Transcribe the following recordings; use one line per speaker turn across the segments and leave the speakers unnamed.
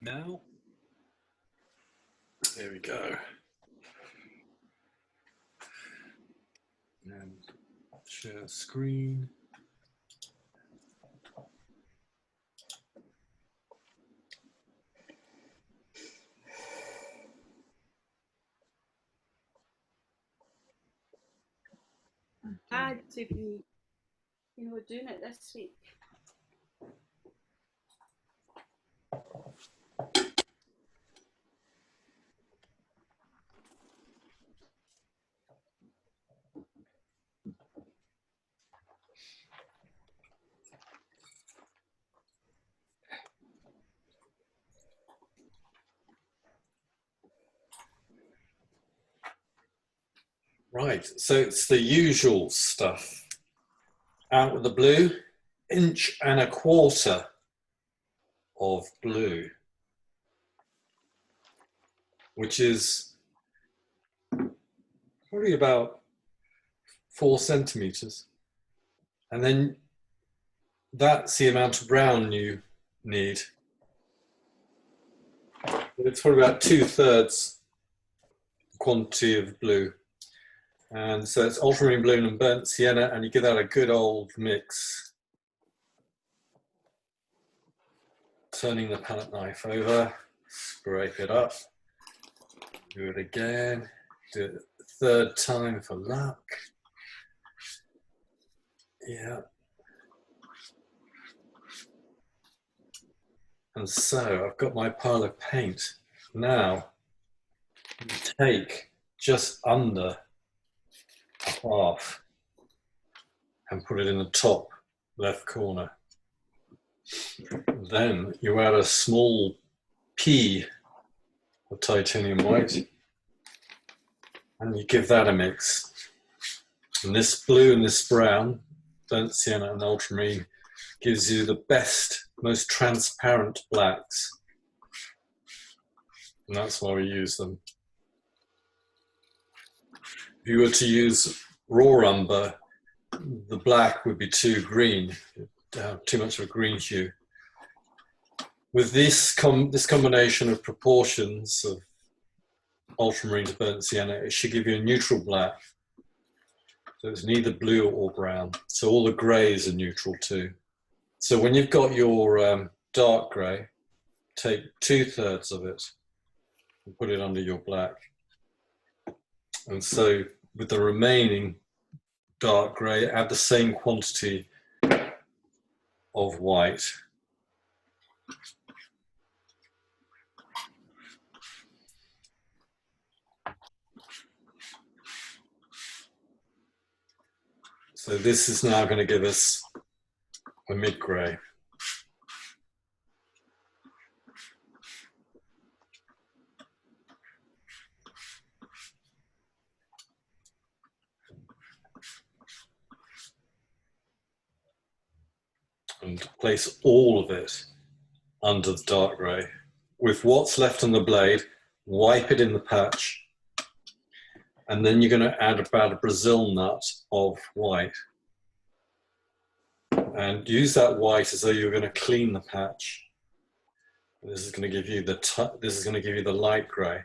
Now, there we go. And share screen.
Had to be, doing it this week.
Right, so it's the usual stuff. Out with the blue, 1.25 inches of blue, which is probably about 4 centimeters. And then that's the amount of brown you need. It's probably about 2/3 quantity of blue. And so it's ultramarine blue and burnt sienna, and you give that a good old mix. Turning the palette knife over, scrape it up, do it again, do it a third time for luck. Yeah. And so I've got my pile of paint. Now, take just under half and put it in the top left corner. Then you add a small pea of titanium white and you give that a mix. And this blue and this brown, burnt sienna and ultramarine, gives you the best, most transparent blacks. And that's why we use them. If you were to use raw umber, the black would be too green, too much of a green hue. With this combination of proportions of ultramarine to burnt sienna, it should give you a neutral black. So it's neither blue or brown. So all the greys are neutral too. So when you've got your dark grey, take 2/3 of it and put it under your black. And so with the remaining dark grey, add the same quantity of white. So this is now going to give us a mid-grey. And place all of it under the dark grey. With what's left on the blade, wipe it in the patch, and then you're going to add about a Brazil nut of white. And use that white as though you're going to clean the patch. This is going to give you the light grey.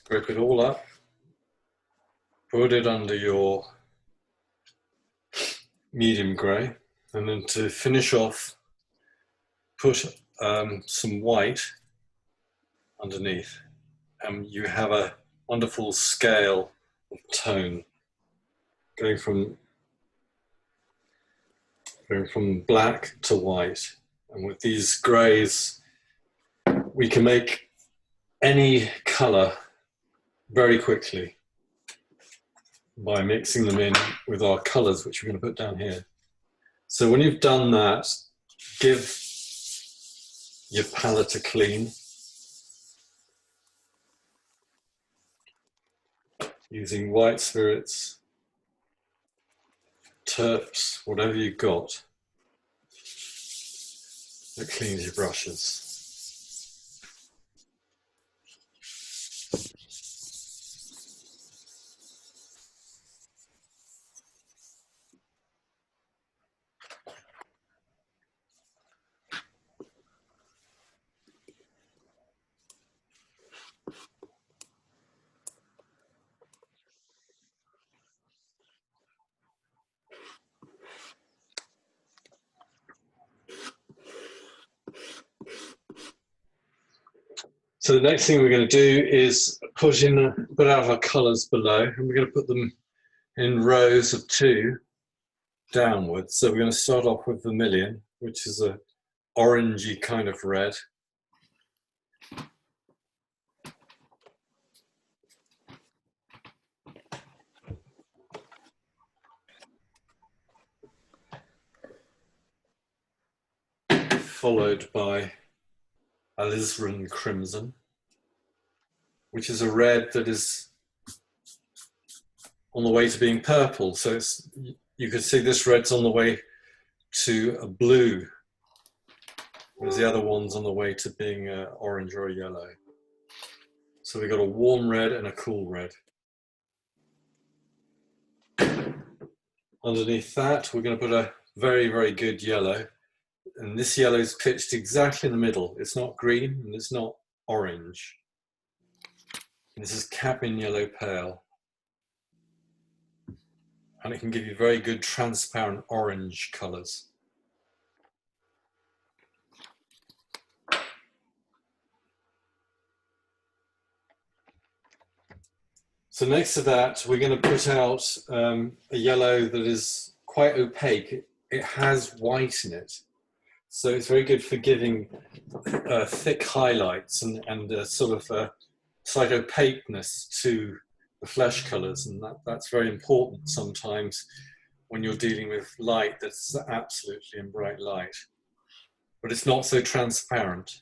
Scrape it all up, put it under your medium grey, and then to finish off, put some white underneath, and you have a wonderful scale of tone going from black to white. And with these greys, we can make any colour very quickly by mixing them in with our colours, which we're going to put down here. So when you've done that, give your palette a clean. using white spirits, terps, whatever you've got that cleans your brushes. So the next thing we're going to do is put out our colours below, and we're going to put them in rows of 2 downwards. So we're going to start off with vermilion, which is a orangey kind of red. Followed by alizarin crimson, which is a red that is on the way to being purple. So you can see this red's on the way to a blue, whereas the other one's on the way to being orange or a yellow. So we've got a warm red and a cool red. Underneath that, we're going to put a very, very good yellow. And this yellow is pitched exactly in the middle. It's not green and it's not orange. And this is cabin yellow pale. And it can give you very good transparent orange colours. So next to that, we're going to put out a yellow that is quite opaque. It has white in it. So it's very good for giving thick highlights and a sort of a slight opaqueness to the flesh colours, and that's very important sometimes when you're dealing with light that's absolutely in bright light. But it's not so transparent.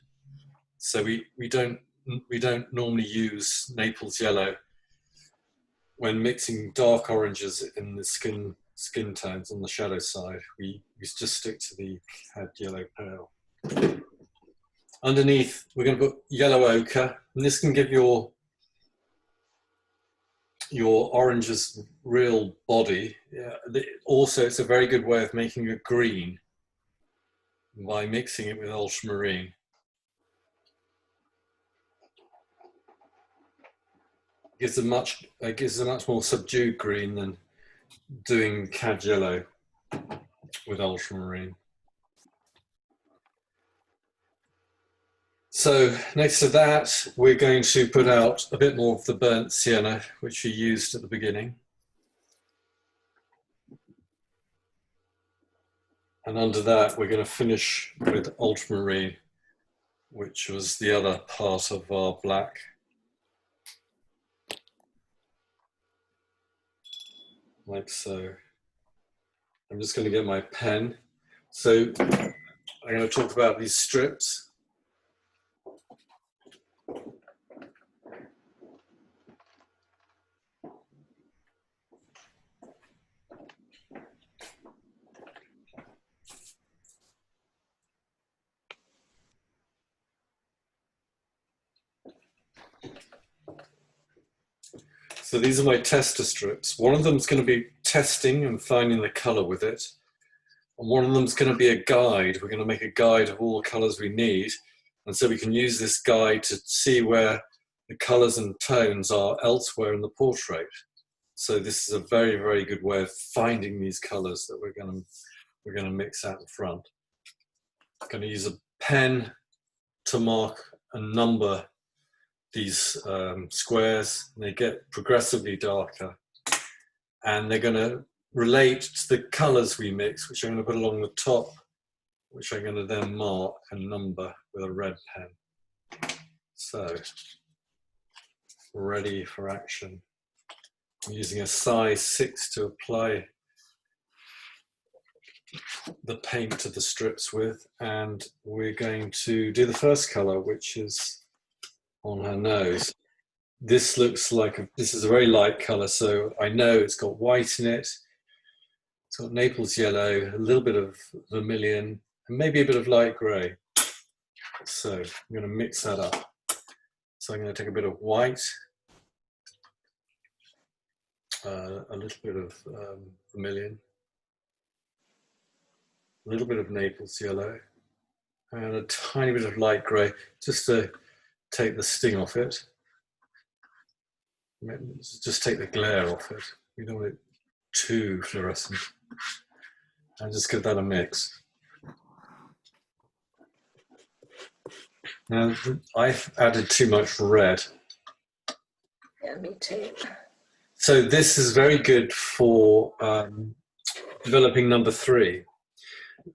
So we don't normally use Naples yellow when mixing dark oranges in the skin tones on the shadow side. We just stick to the cad yellow pale. Underneath, we're going to put yellow ochre, and this can give your orange's real body. Also, it's a very good way of making a green by mixing it with ultramarine. It gives a much more subdued green than doing cad yellow with ultramarine. So next to that, we're going to put out a bit more of the burnt sienna, which we used at the beginning. And under that, we're going to finish with ultramarine, which was the other part of our black. Like so. I'm just going to get my pen. So I'm going to talk about these strips. So these are my tester strips. One of them is going to be testing and finding the color with it. And one of them is going to be a guide. We're going to make a guide of all the colors we need. And so we can use this guide to see where the colors and tones are elsewhere in the portrait. So this is a very, very good way of finding these colors that we're going to mix out the front. I'm going to use a pen to mark and number these squares. They get progressively darker, and they're going to relate to the colors we mix, which I'm going to put along the top, which I'm going to then mark and number with a red pen. So, ready for action. I'm using a size 6 to apply the paint to the strips with, and we're going to do the first color, which is on her nose. this looks like, this is a very light color, so I know it's got white in it. It's got Naples yellow, a little bit of vermilion, and maybe a bit of light gray. So I'm going to mix that up. So I'm going to take a bit of white, a little bit of vermilion, a little bit of Naples yellow, and a tiny bit of light gray, just to take the sting off it. Just take the glare off it. We don't want it too fluorescent. And just give that a mix. Now, I've added too much red.
Yeah, me too.
So this is very good for developing number 3.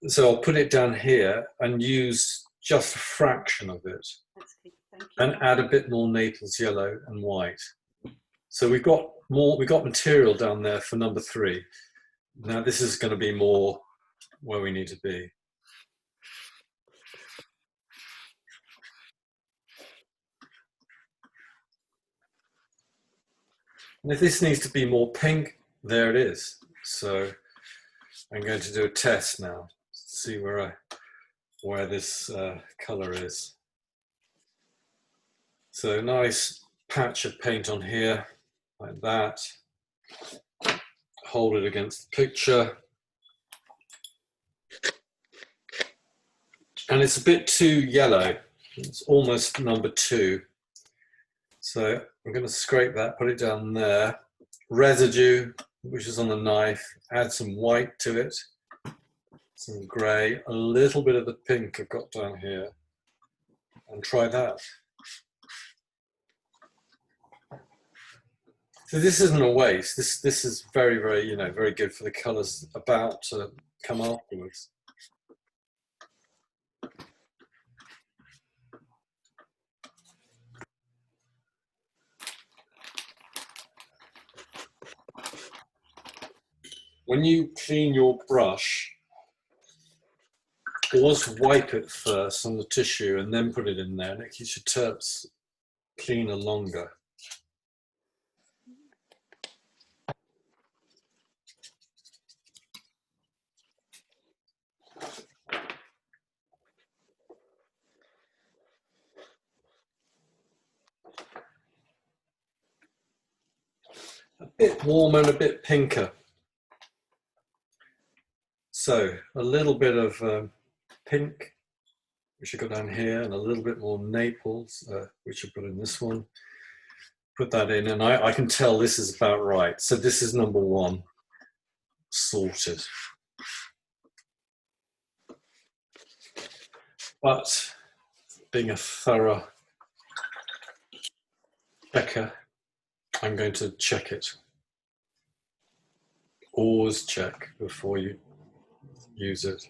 So I'll put it down here and use just a fraction of it.
That's good. Thank you.
And add a bit more Naples yellow and white. So we've got material down there for number 3. Now this is going to be more where we need to be. And if this needs to be more pink, there it is. So I'm going to do a test now, see where this color is. So nice patch of paint on here, like that. Hold it against the picture. And it's a bit too yellow. It's almost number 2. So I'm going to scrape that, put it down there. Residue, which is on the knife, add some white to it, some grey, a little bit of the pink I've got down here, and try that. So this isn't a waste. This is very, very, very good for the colours about to come afterwards. When you clean your brush, always wipe it first on the tissue and then put it in there, and it keeps your terps cleaner longer. A bit warmer and a bit pinker. So a little bit of pink, which I got down here, and a little bit more Naples, which I put in this one. Put that in, and I can tell this is about right. So this is number 1, sorted. But being a thorough checker, I'm going to check it. Always check before you use it.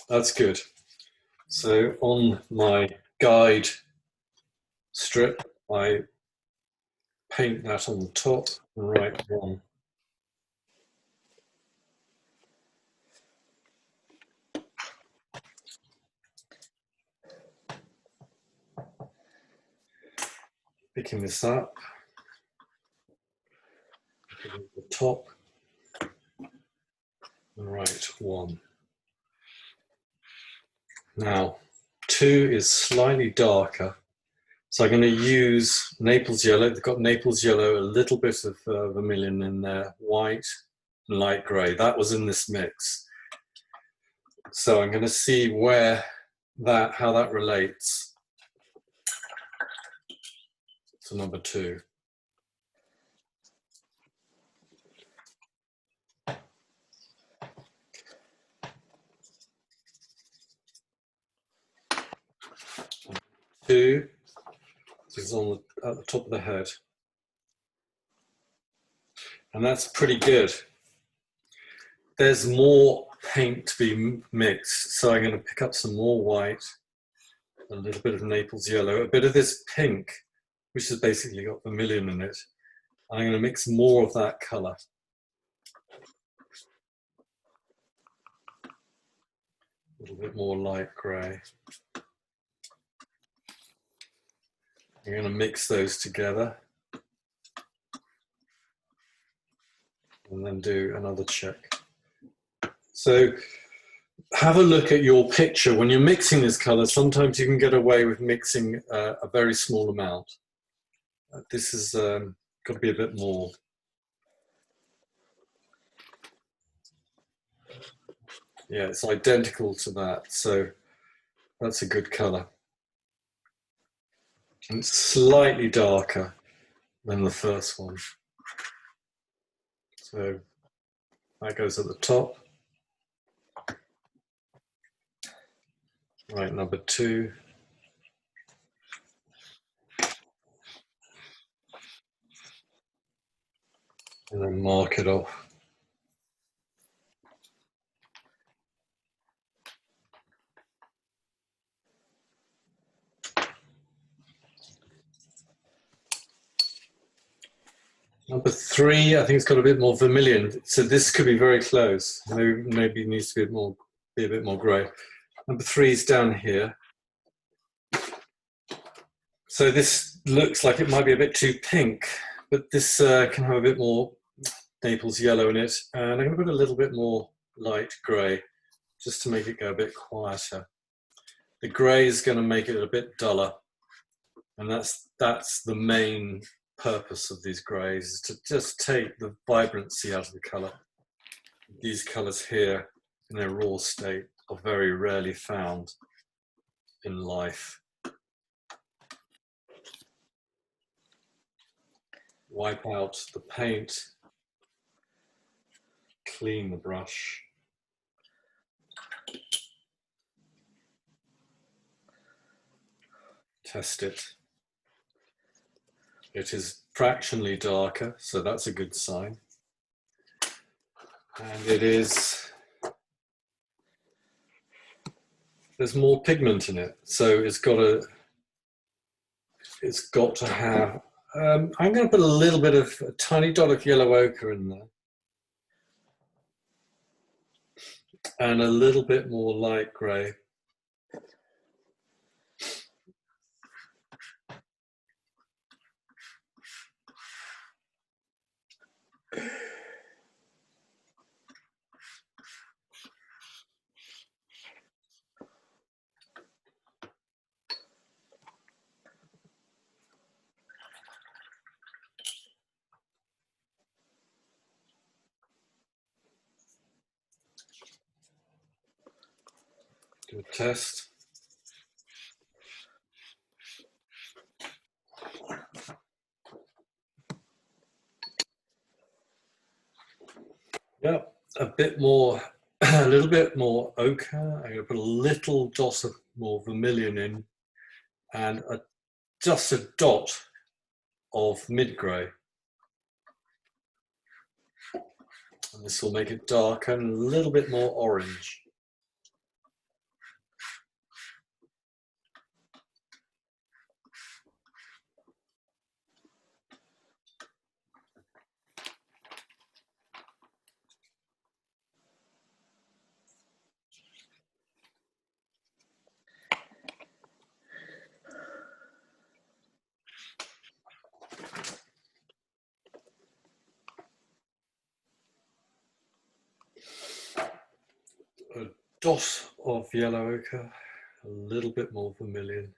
That's good. So on my guide strip, I paint that on the top and write 1. Picking this up, putting the top, and write 1. Now, 2 is slightly darker, so I'm going to use Naples yellow. They've got Naples yellow, a little bit of vermilion in there, white, and light grey. That was in this mix. So I'm going to see how that relates to number 2. Two is at the top of the head, and that's pretty good. There's more paint to be mixed, so I'm going to pick up some more white, a little bit of Naples yellow, a bit of this pink, which has basically got vermilion in it. I'm going to mix more of that colour. little bit more light grey. I'm going to mix those together and then do another check. So have a look at your picture. When you're mixing this colour, sometimes you can get away with mixing a very small amount. This has got to be a bit more. Yeah, it's identical to that, so that's a good colour. And it's slightly darker than the first one. So that goes at the top. Right, number 2. And then mark it off. Number 3, I think it's got a bit more vermilion. So this could be very close. Maybe it needs to be a bit more grey. Number 3 is down here. So this looks like it might be a bit too pink, but this can have a bit more Naples yellow in it. And I'm going to put a little bit more light grey just to make it go a bit quieter. The grey is going to make it a bit duller. And that's the main purpose of these greys, is to just take the vibrancy out of the colour. These colours here in their raw state are very rarely found in life. Wipe out the paint, clean the brush. Test it. It is fractionally darker, so that's a good sign. And there's more pigment in it, so it's got to have, I'm going to put a tiny dot of yellow ochre in there. And a little bit more light grey. Do a test. Yeah, a little bit more ochre. I'm going to put a little dot of more vermilion in, and just a dot of mid-grey. And this will make it darker and a little bit more orange. A dot of yellow ochre, a little bit more vermilion,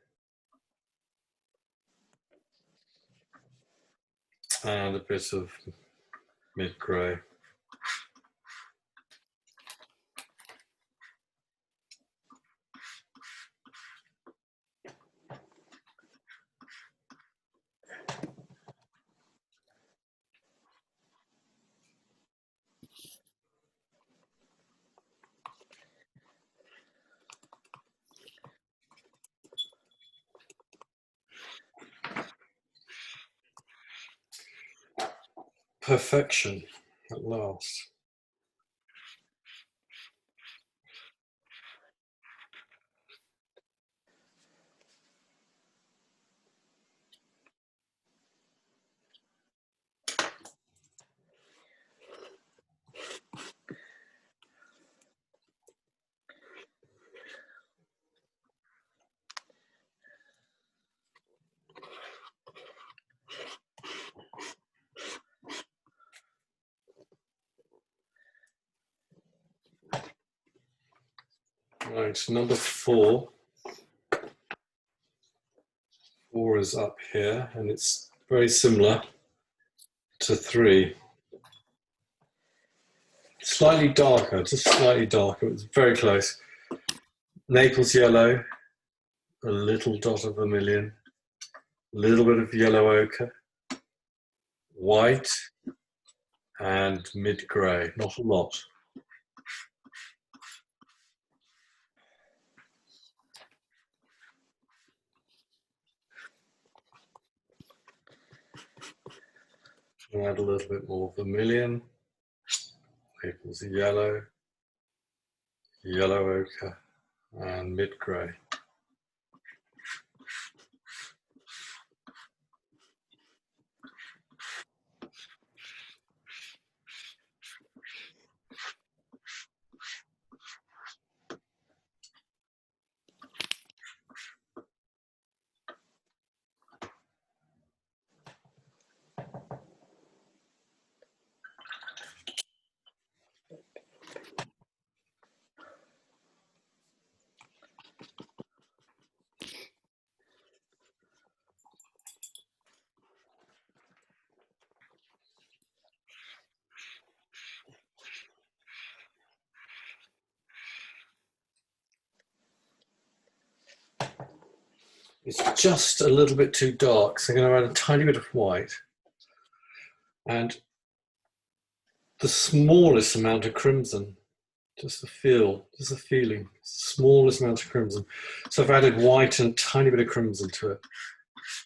and a bit of mid-grey. Perfection at last. Right, number 4. 4 is up here, and it's very similar to 3. Slightly darker, just slightly darker. It's very close. Naples yellow, a little dot of vermilion, a little bit of yellow ochre, white, and mid-grey. Not a lot. I'll add a little bit more vermilion. Naples yellow, yellow ochre, and mid-grey. It's just a little bit too dark, so I'm going to add a tiny bit of white and the smallest amount of crimson. Just a feel, just a feeling, smallest amount of crimson. So I've added white and a tiny bit of crimson to it.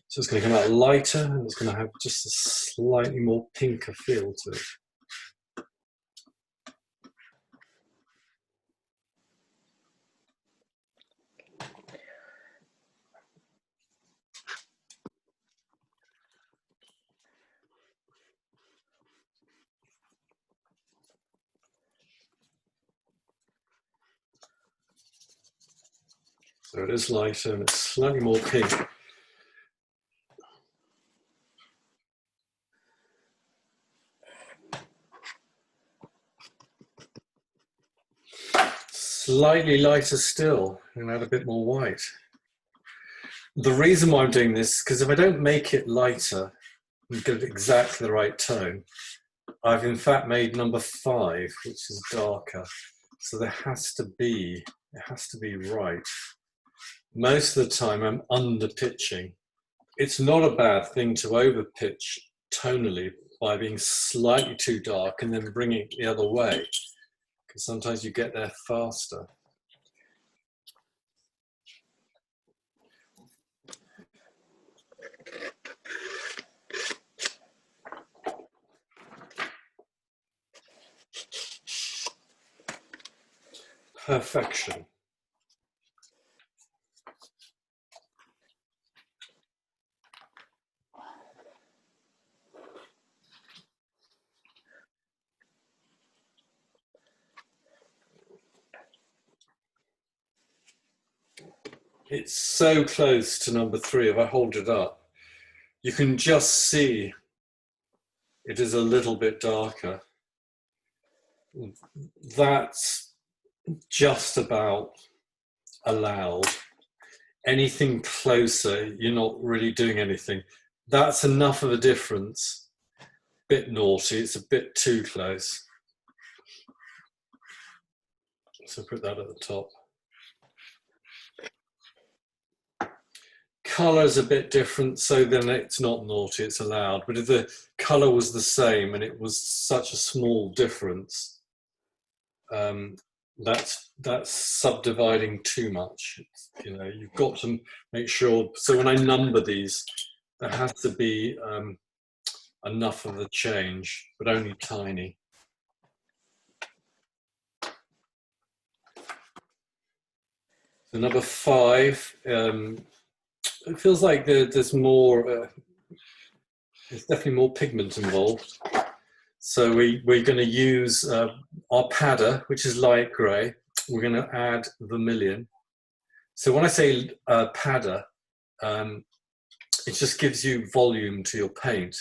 So it's going to come out lighter and it's going to have just a slightly more pinker feel to it. So it is lighter and it's slightly more pink. Slightly lighter still, and add a bit more white. The reason why I'm doing this is because if I don't make it lighter and get exactly the right tone, I've in fact made number 5, which is darker. So there has to be, it has to be right. Most of the time I'm under pitching. It's not a bad thing to over pitch tonally by being slightly too dark and then bringing it the other way, because sometimes you get there faster. Perfection. It's so close to number 3. If I hold it up, you can just see it is a little bit darker. That's just about allowed. Anything closer, you're not really doing anything. That's enough of a difference. Bit naughty, it's a bit too close. So put that at the top. Color's a bit different, so then it's not naughty, it's allowed. But if the color was the same and it was such a small difference, that's subdividing too much. You know, you've got to make sure. So when I number these, there has to be enough of a change, but only tiny. So number 5, it feels like there's more. There's definitely more pigment involved. So we're going to use our padder, which is light grey. We're going to add vermilion. So when I say padder, it just gives you volume to your paint.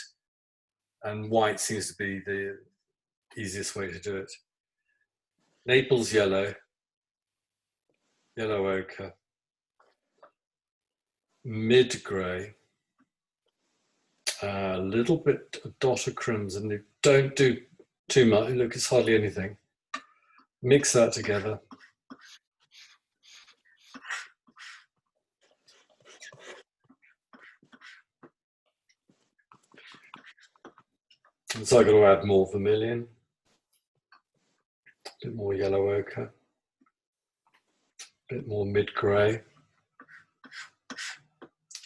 And white seems to be the easiest way to do it. Naples yellow. yellow ochre, mid-grey, a little bit a dot of crimson. Don't do too much. Look, it's hardly anything. Mix that together. And so I've got to add more vermilion, a bit more yellow ochre, a bit more mid-grey,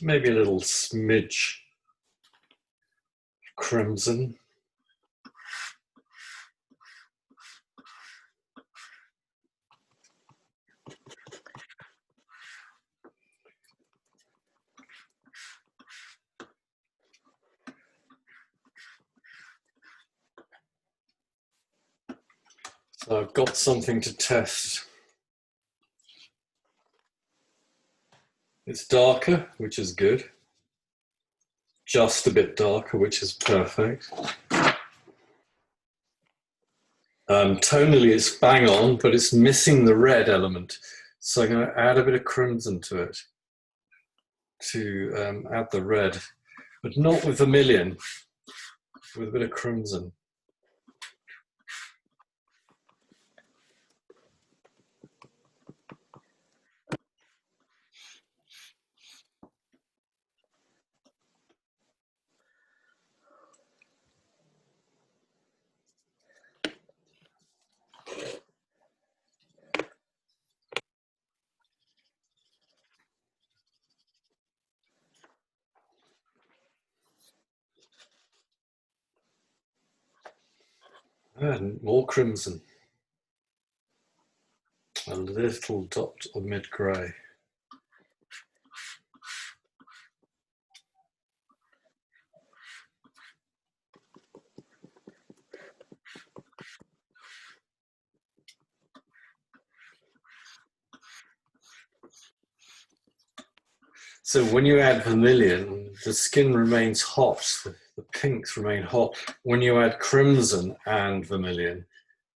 maybe a little smidge crimson. So I've got something to test. It's darker, which is good. Just a bit darker, which is perfect. Tonally, it's bang on, but it's missing the red element. So I'm going to add a bit of crimson to it to add the red, but not with vermilion, with a bit of crimson. And more crimson. A little dot of mid-grey. So when you add vermilion, the skin remains hot, the pinks remain hot. When you add crimson and vermilion,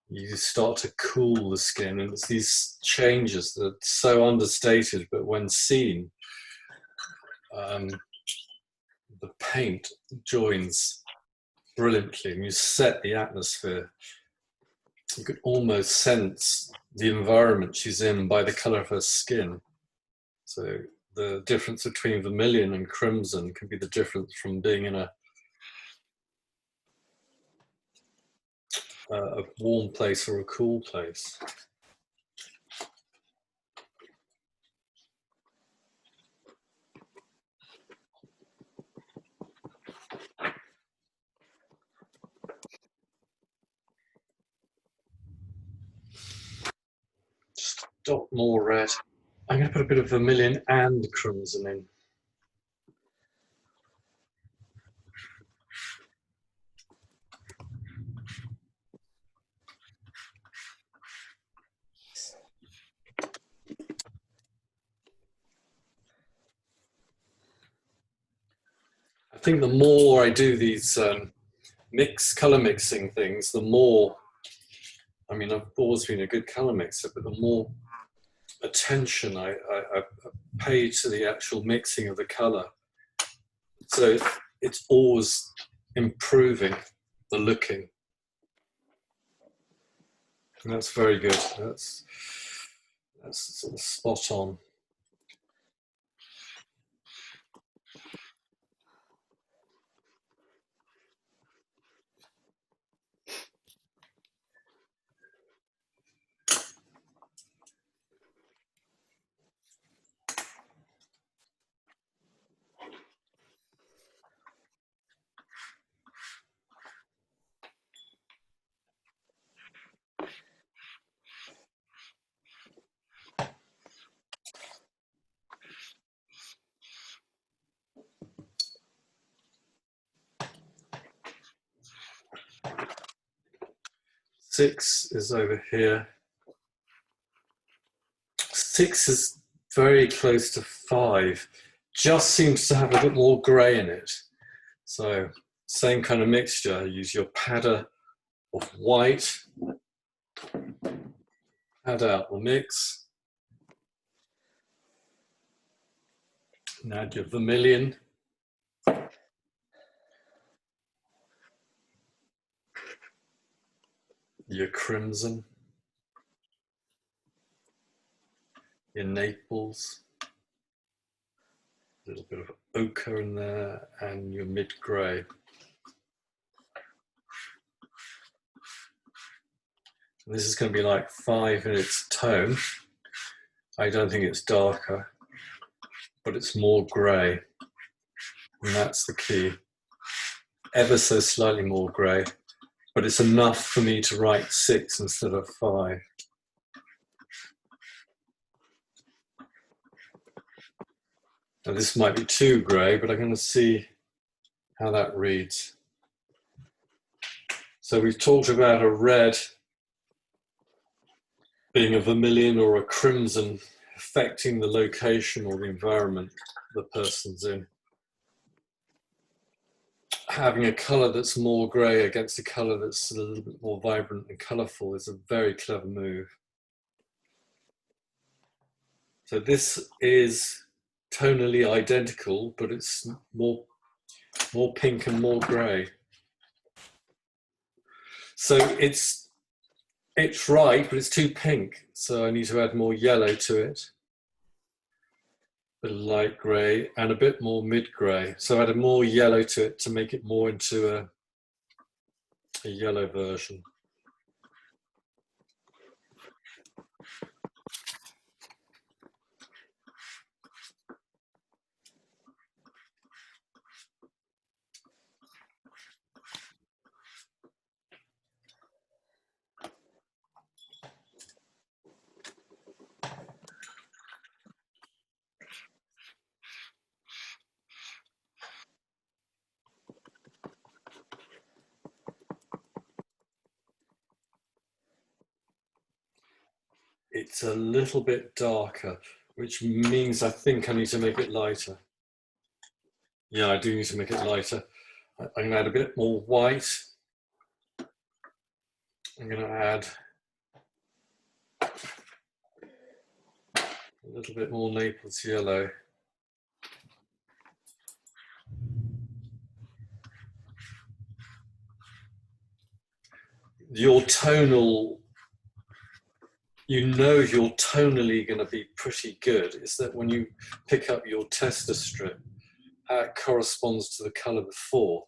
you start to cool the skin, and it's these changes that are so understated, but when seen, the paint joins brilliantly, and you set the atmosphere. You could almost sense the environment she's in by the colour of her skin. So the difference between vermilion and crimson can be the difference from being in a warm place or a cool place. Just a dot more red. I'm going to put a bit of vermilion and crimson in. I think the more I do these colour mixing things, the more, I mean, I've always been a good colour mixer, but the more attention I pay to the actual mixing of the colour. So it's always improving the looking. And that's very good. That's sort of spot on. Six is over here. 6 is very close to 5. Just seems to have a bit more grey in it. So same kind of mixture. Use your padder of white. Add out the mix. And add your vermilion. Your crimson. Your Naples. A little bit of ochre in there, and your mid-grey. This is going to be like 5 in its tone. I don't think it's darker, but it's more grey, and that's the key. Ever so slightly more grey, but it's enough for me to write 6 instead of 5. Now this might be too grey, but I'm going to see how that reads. So we've talked about a red being a vermilion or a crimson affecting the location or the environment the person's in. Having a colour that's more grey against a colour that's a little bit more vibrant and colourful is a very clever move. So this is tonally identical, but it's more pink and more grey. So it's right, but it's too pink. So I need to add more yellow to it. A bit of light grey and a bit more mid-grey. So I added more yellow to it to make it more into a yellow version. It's a little bit darker, which means I think I need to make it lighter. Yeah, I do need to make it lighter. I'm going to add a bit more white. I'm going to add a little bit more Naples yellow. Your tonal, you know you're tonally going to be pretty good. Is that when you pick up your tester strip, how it corresponds to the colour before.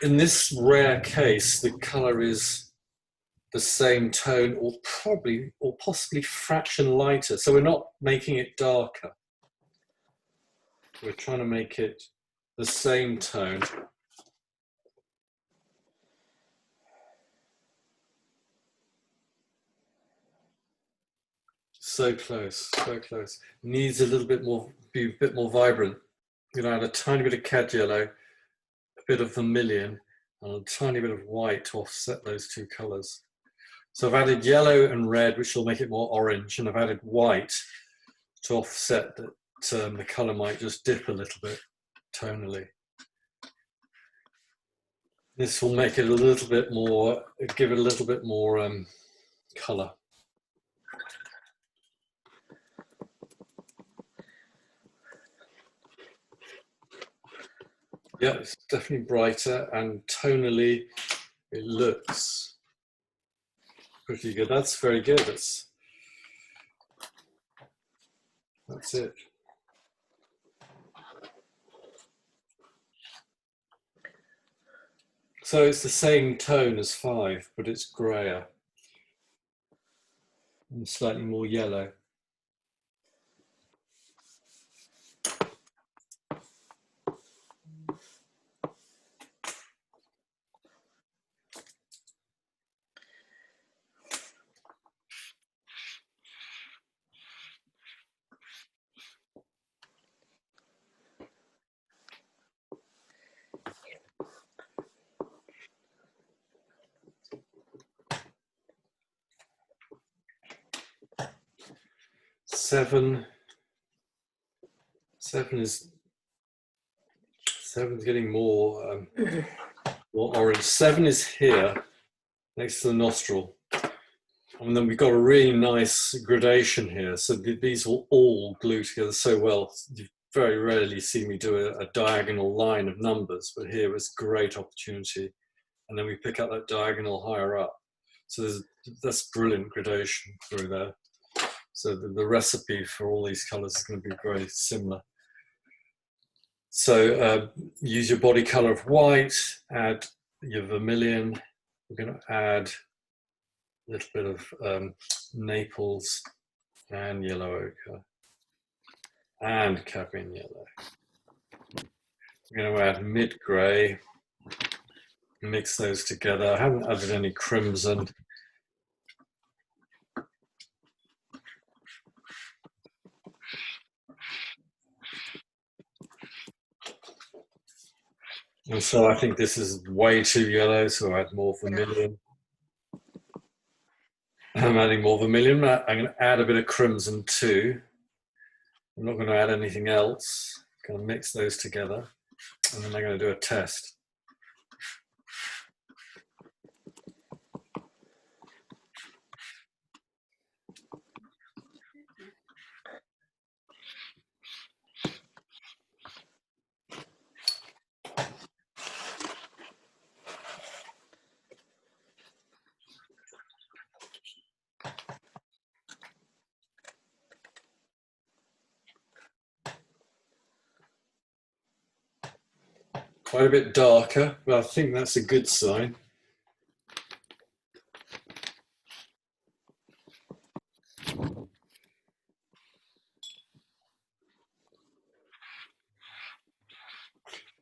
In this rare case, the colour is the same tone or possibly fraction lighter. So we're not making it darker. We're trying to make it the same tone. So close, so close. Needs a little bit more, be a bit more vibrant. You know, add a tiny bit of cad yellow, a bit of vermilion, and a tiny bit of white to offset those two colours. So I've added yellow and red, which will make it more orange, and I've added white to offset that the colour might just dip a little bit tonally. This will make it a little bit more, give it a little bit more colour. Yeah, it's definitely brighter, and tonally it looks pretty good. That's very good. That's it. So it's the same tone as 5, but it's grayer and slightly more yellow. Seven's getting more orange. 7 is here next to the nostril, And then we've got a really nice gradation here. So these will all glue together so well. You very rarely see me do a diagonal line of numbers, but here was great opportunity. And then we pick up that diagonal higher up. So that's brilliant gradation through there. So the recipe for all these colors is going to be very similar. So use your body color of white, add your vermilion. We're going to add a little bit of Naples and yellow ochre and cadmium yellow. We're going to add mid-grey, mix those together. I haven't added any crimson. And so I think this is way too yellow, so I'll add more vermilion. I'm adding more vermilion. I'm going to add a bit of crimson too. I'm not going to add anything else. I'm going to mix those together, and then I'm going to do a test. Quite a bit darker, but I think that's a good sign.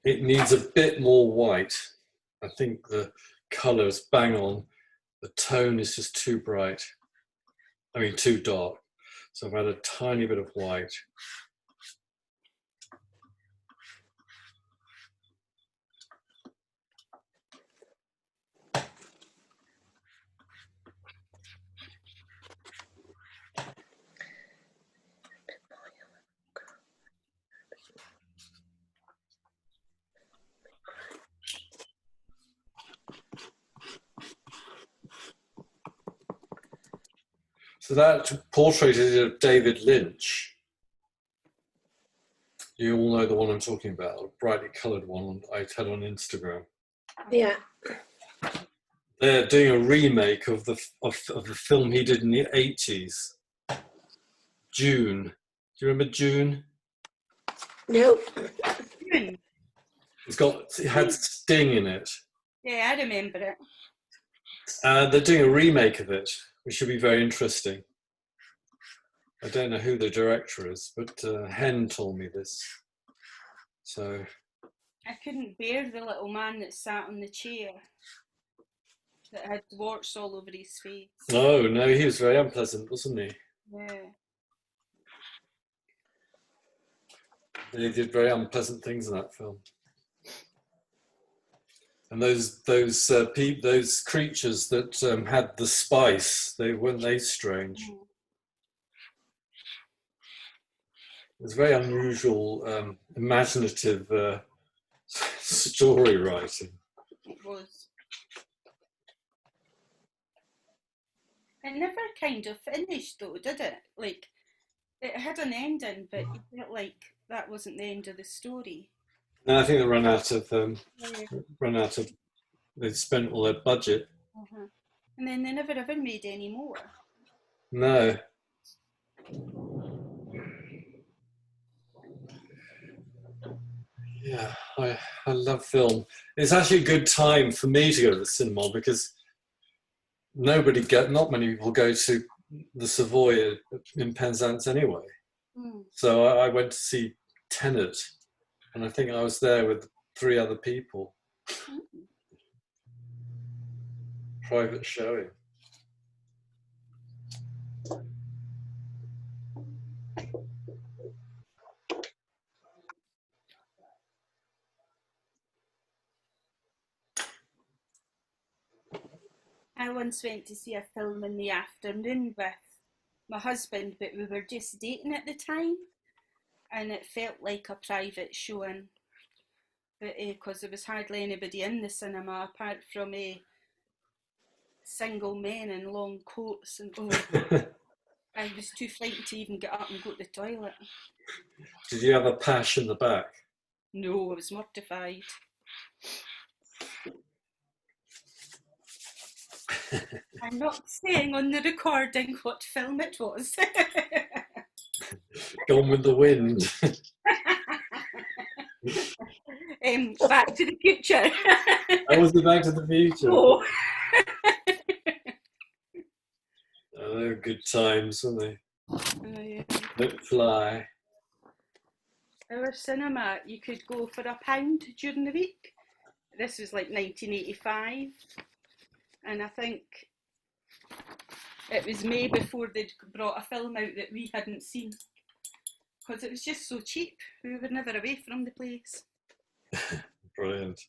It needs a bit more white. I think the color is bang on. The tone is just too bright. I mean, too dark. So I've added a tiny bit of white. So that portrait is of David Lynch. You all know the one I'm talking about, a brightly coloured one I had on Instagram.
Yeah.
They're doing a remake of the film he did in the 80s. June. Do you remember June?
Nope.
It had Sting in it.
Yeah, I remember it.
They're doing a remake of it, which should be very interesting. I don't know who the director is, but Hen told me this. So
I couldn't bear the little man that sat on the chair that had warts all over his face.
oh no, he was very unpleasant, wasn't he?
Yeah.
They did very unpleasant things in that film. And those creatures that had the spice, weren't they strange?
Mm.
It was very unusual, imaginative story writing.
It was. It never kind of finished though, did it? Like, it had an ending, but you felt like that wasn't the end of the story.
And I think they ran out of
Yeah.
they spent all their budget.
Uh-huh. And then they never ever made any more.
No. Yeah, I love film. It's actually a good time for me to go to the cinema because not many people go to the Savoy in Penzance anyway.
Mm.
So I went to see Tenet, and I think I was there with 3 other people.
Mm.
Private showing.
I once went to see a film in the afternoon with my husband, but we were just dating at the time, and it felt like a private showing. But because there was hardly anybody in the cinema apart from single men in long coats, and I was too frightened to even get up and go to the toilet.
Did you have a pash in the back?
No, I was mortified. I'm not saying on the recording what film it was.
Gone with the Wind.
Back to the Future.
That was the Back to the Future.
Oh.
Oh, they were good times, weren't they?
Yeah.
Don't fly.
Our cinema, you could go for £1 during the week. This was like 1985, and I think it was May before they'd brought a film out that we hadn't seen, because it was just so cheap. We were never away from the place.
Brilliant.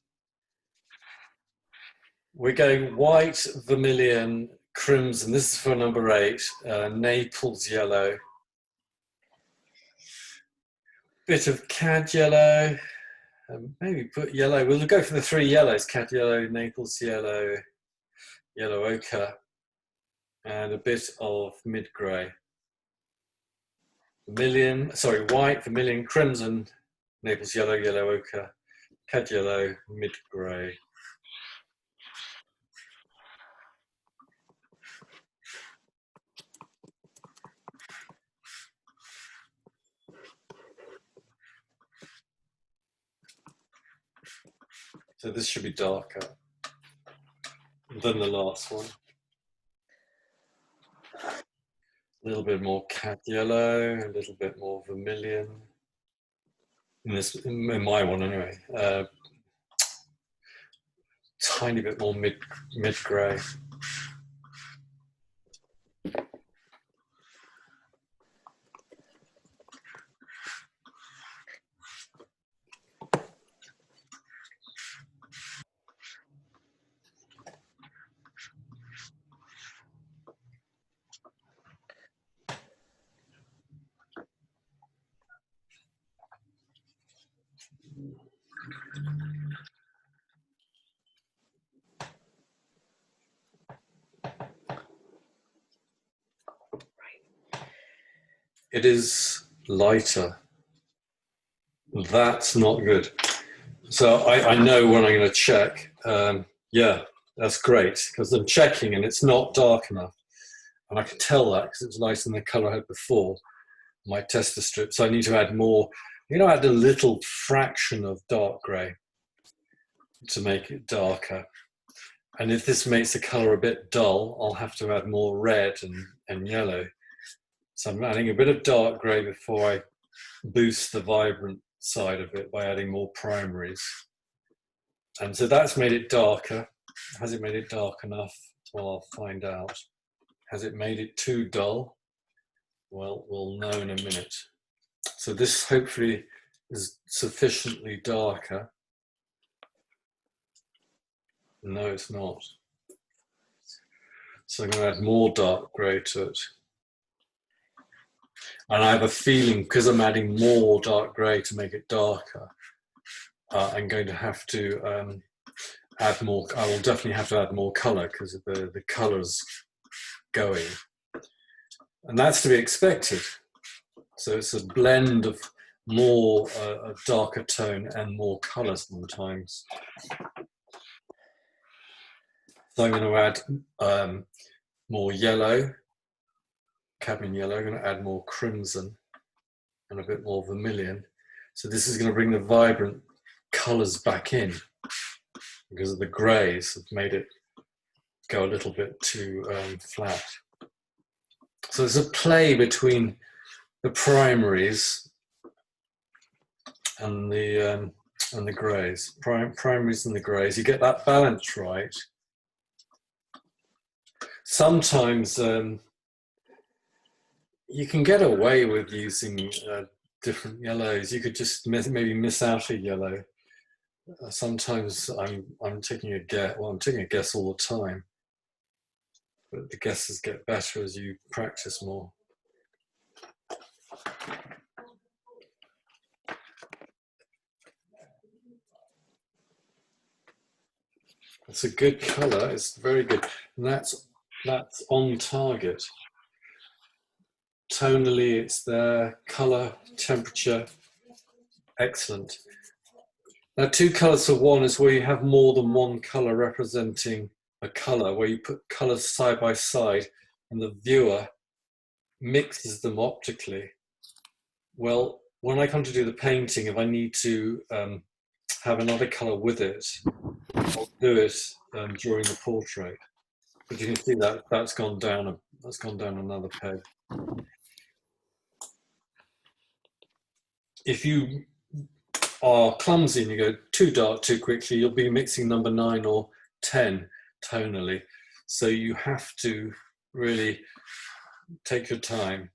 We're going white, vermilion, crimson. This is for number 8. Naples yellow. Bit of cad yellow. Maybe put yellow. We'll go for the 3 yellows: cad yellow, Naples yellow, yellow ochre, and a bit of mid grey. White, vermilion, crimson, Naples yellow, yellow ochre, cad yellow, mid grey. So this should be darker than the last one. A little bit more cad yellow, a little bit more vermilion. In my one anyway. Tiny bit more mid grey. It is lighter. That's not good. So I know when I'm going to check. Yeah, that's great, because I'm checking and it's not dark enough. And I can tell that because it was lighter than the colour I had before, my tester strip. So I need to add more. Add a little fraction of dark grey to make it darker. And if this makes the colour a bit dull, I'll have to add more red and yellow. So I'm adding a bit of dark grey before I boost the vibrant side of it by adding more primaries. And so that's made it darker. Has it made it dark enough? Well, I'll find out. Has it made it too dull? Well, we'll know in a minute. So this hopefully is sufficiently darker. No, it's not. So I'm going to add more dark grey to it. And I have a feeling, because I'm adding more dark grey to make it darker, I'm going to have to add more. I will definitely have to add more colour, because the colour's going. And that's to be expected. So it's a blend of more a darker tone and more colour sometimes. So I'm going to add more yellow, cadmium yellow. I'm going to add more crimson and a bit more vermilion. So this is going to bring the vibrant colours back in, because of the greys have made it go a little bit too flat. So there's a play between the primaries and the greys. Primaries and the greys. You get that balance right. Sometimes you can get away with using different yellows. You could just maybe miss out a yellow. Sometimes I'm taking a guess. Well, I'm taking a guess all the time, but the guesses get better as you practice more. It's a good colour. It's very good, and that's on target. Tonally, it's there. Colour, temperature, excellent. Now, two colours for one is where you have more than one colour representing a colour, where you put colours side by side, and the viewer mixes them optically. Well, when I come to do the painting, if I need to have another colour with it, I'll do it during the portrait. But you can see that that's gone down. That's gone down another peg. If you are clumsy and you go too dark too quickly, you'll be mixing number 9 or 10 tonally. So you have to really take your time.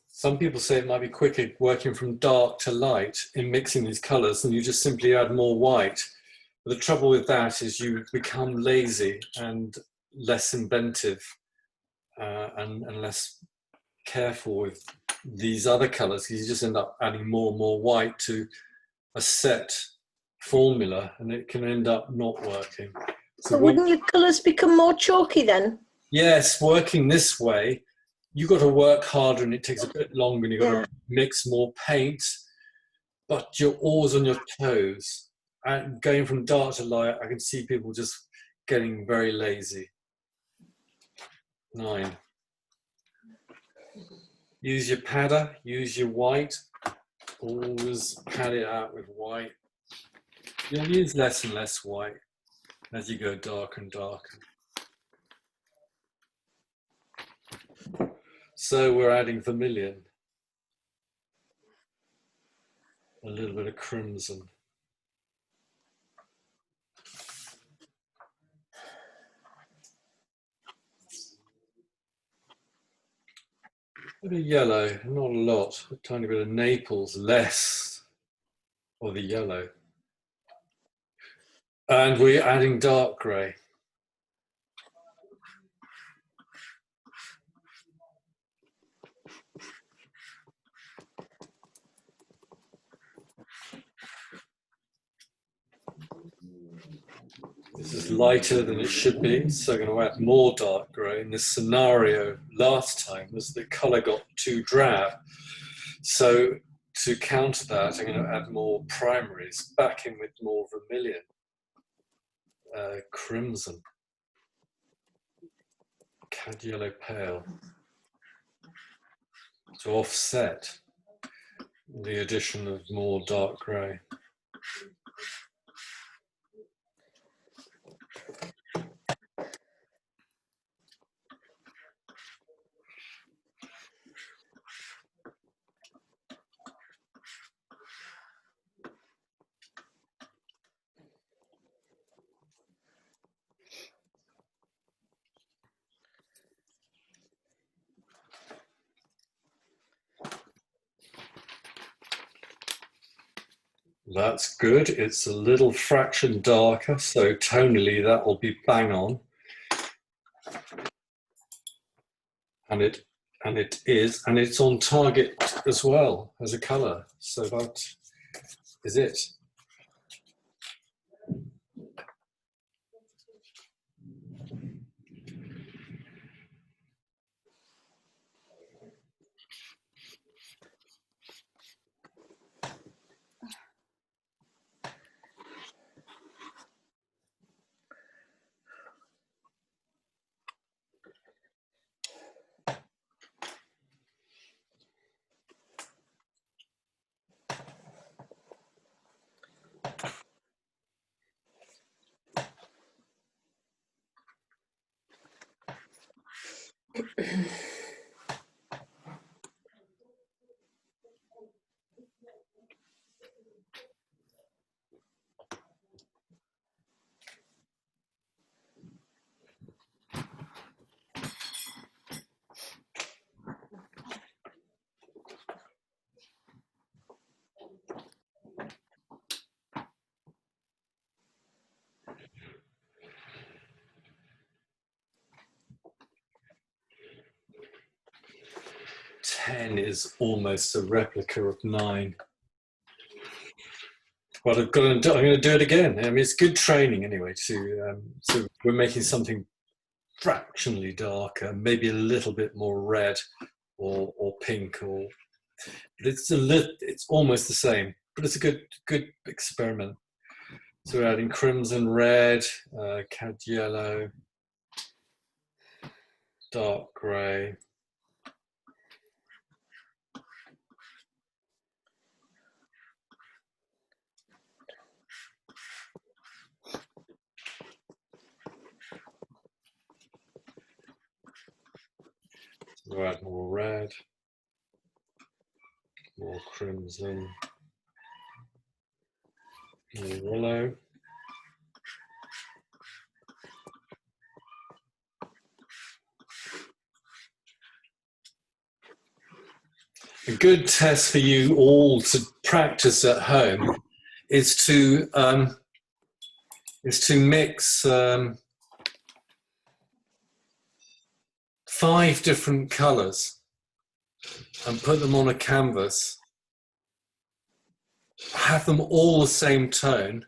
Some people say it might be quicker working from dark to light in mixing these colors, and you just simply add more white. But the trouble with that is you become lazy and less inventive and less careful with these other colors. You just end up adding more and more white to a set formula, and it can end up not working.
So wouldn't your colours become more chalky then?
Yes, working this way, you've got to work harder and it takes a bit longer and you've got to mix more paint, but you're always on your toes. And going from dark to light, I can see people just getting very lazy. 9. Use your padder, use your white, always pad it out with white. You'll use less and less white as you go darker and darker. So we're adding vermilion, a little bit of crimson. A bit of yellow, not a lot, a tiny bit of Naples, less of the yellow. And we're adding dark grey. This is lighter than it should be, so I'm going to add more dark grey. In this scenario last time was the colour got too drab. So to counter that, I'm going to add more primaries, back in with more vermilion, crimson, cad yellow pale, to offset the addition of more dark grey. That's good. It's a little fraction darker, so tonally that will be bang on. And it is, and it's on target as well as a colour. So that is it. 10 is almost a replica of 9. But I'm going to do it again. I mean, it's good training anyway. So we're making something fractionally darker, maybe a little bit more red or pink, but it's almost the same. But it's a good experiment. So we're adding crimson, red, cad yellow, dark grey. We'll add more red, more crimson, more yellow. A good test for you all to practice at home is to mix 5 different colours and put them on a canvas. Have them all the same tone,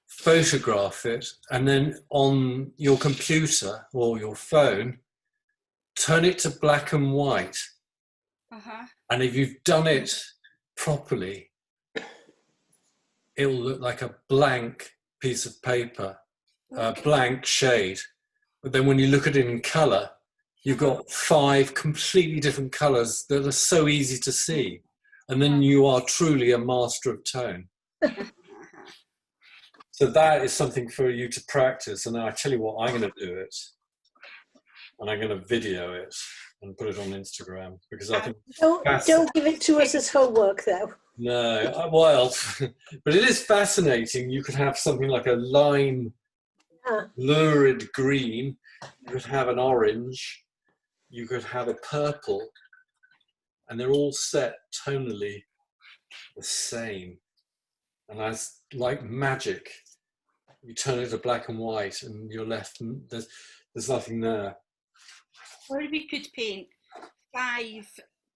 photograph it, and then on your computer or your phone, turn it to black and white. And if you've done it properly, it will look like a blank piece of paper, a blank shade. But then when you look at it in colour, you've got 5 completely different colours that are so easy to see. And then you are truly a master of tone. So that is something for you to practice. And I tell you what, I'm going to do it. And I'm going to video it and put it on Instagram, because I think
don't give it to us as homework though.
No, well, but it is fascinating. You could have something like a lime lurid green, you could have an orange, you could have a purple, and they're all set tonally the same. And that's like magic. You turn it to black and white and you're left, there's nothing there.
Or we could paint 5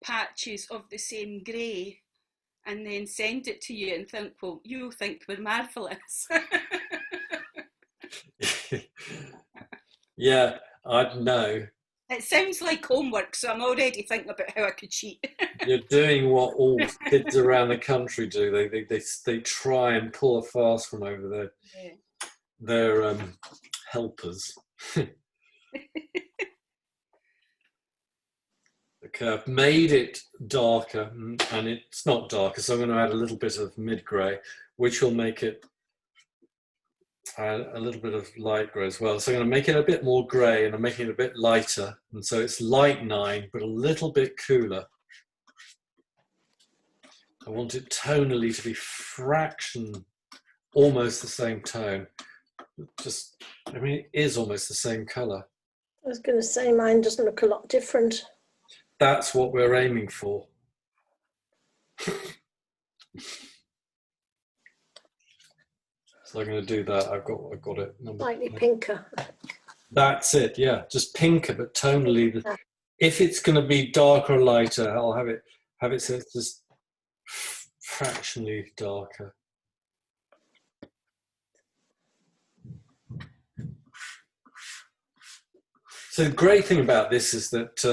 patches of the same grey and then send it to you and think, well, you'll think we're marvellous.
Yeah, I know.
It sounds like homework, so I'm already thinking about how I could cheat.
You're doing what all kids around the country do. They try and pull a fast one over their helpers. Okay, I've made it darker, and it's not darker, so I'm going to add a little bit of mid-grey, which will make it a little bit of light grey as well. So I'm going to make it a bit more grey, and I'm making it a bit lighter, and so it's light 9, but a little bit cooler. I want it tonally to be fraction, almost the same tone. I mean, it is almost the same colour.
I was going to say mine doesn't look a lot different.
That's what we're aiming for. So I'm going to do that. I've got it.
Slightly pinker.
That's it. Yeah, just pinker, but tonally. If it's going to be darker or lighter, I'll have it so it's just fractionally darker. So the great thing about this is that,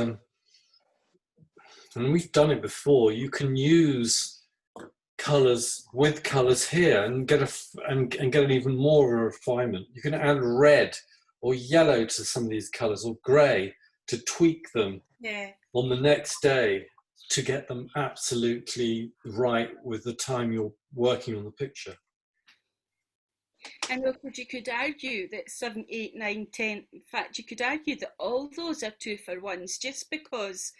and we've done it before, you can use colours with colours here and get an even more of a refinement. You can add red or yellow to some of these colours, or grey, to tweak them on the next day to get them absolutely right with the time you're working on the picture.
And you could argue that 7, 8, 9, 10, in fact, you could argue that all those are 2-for-1s, just because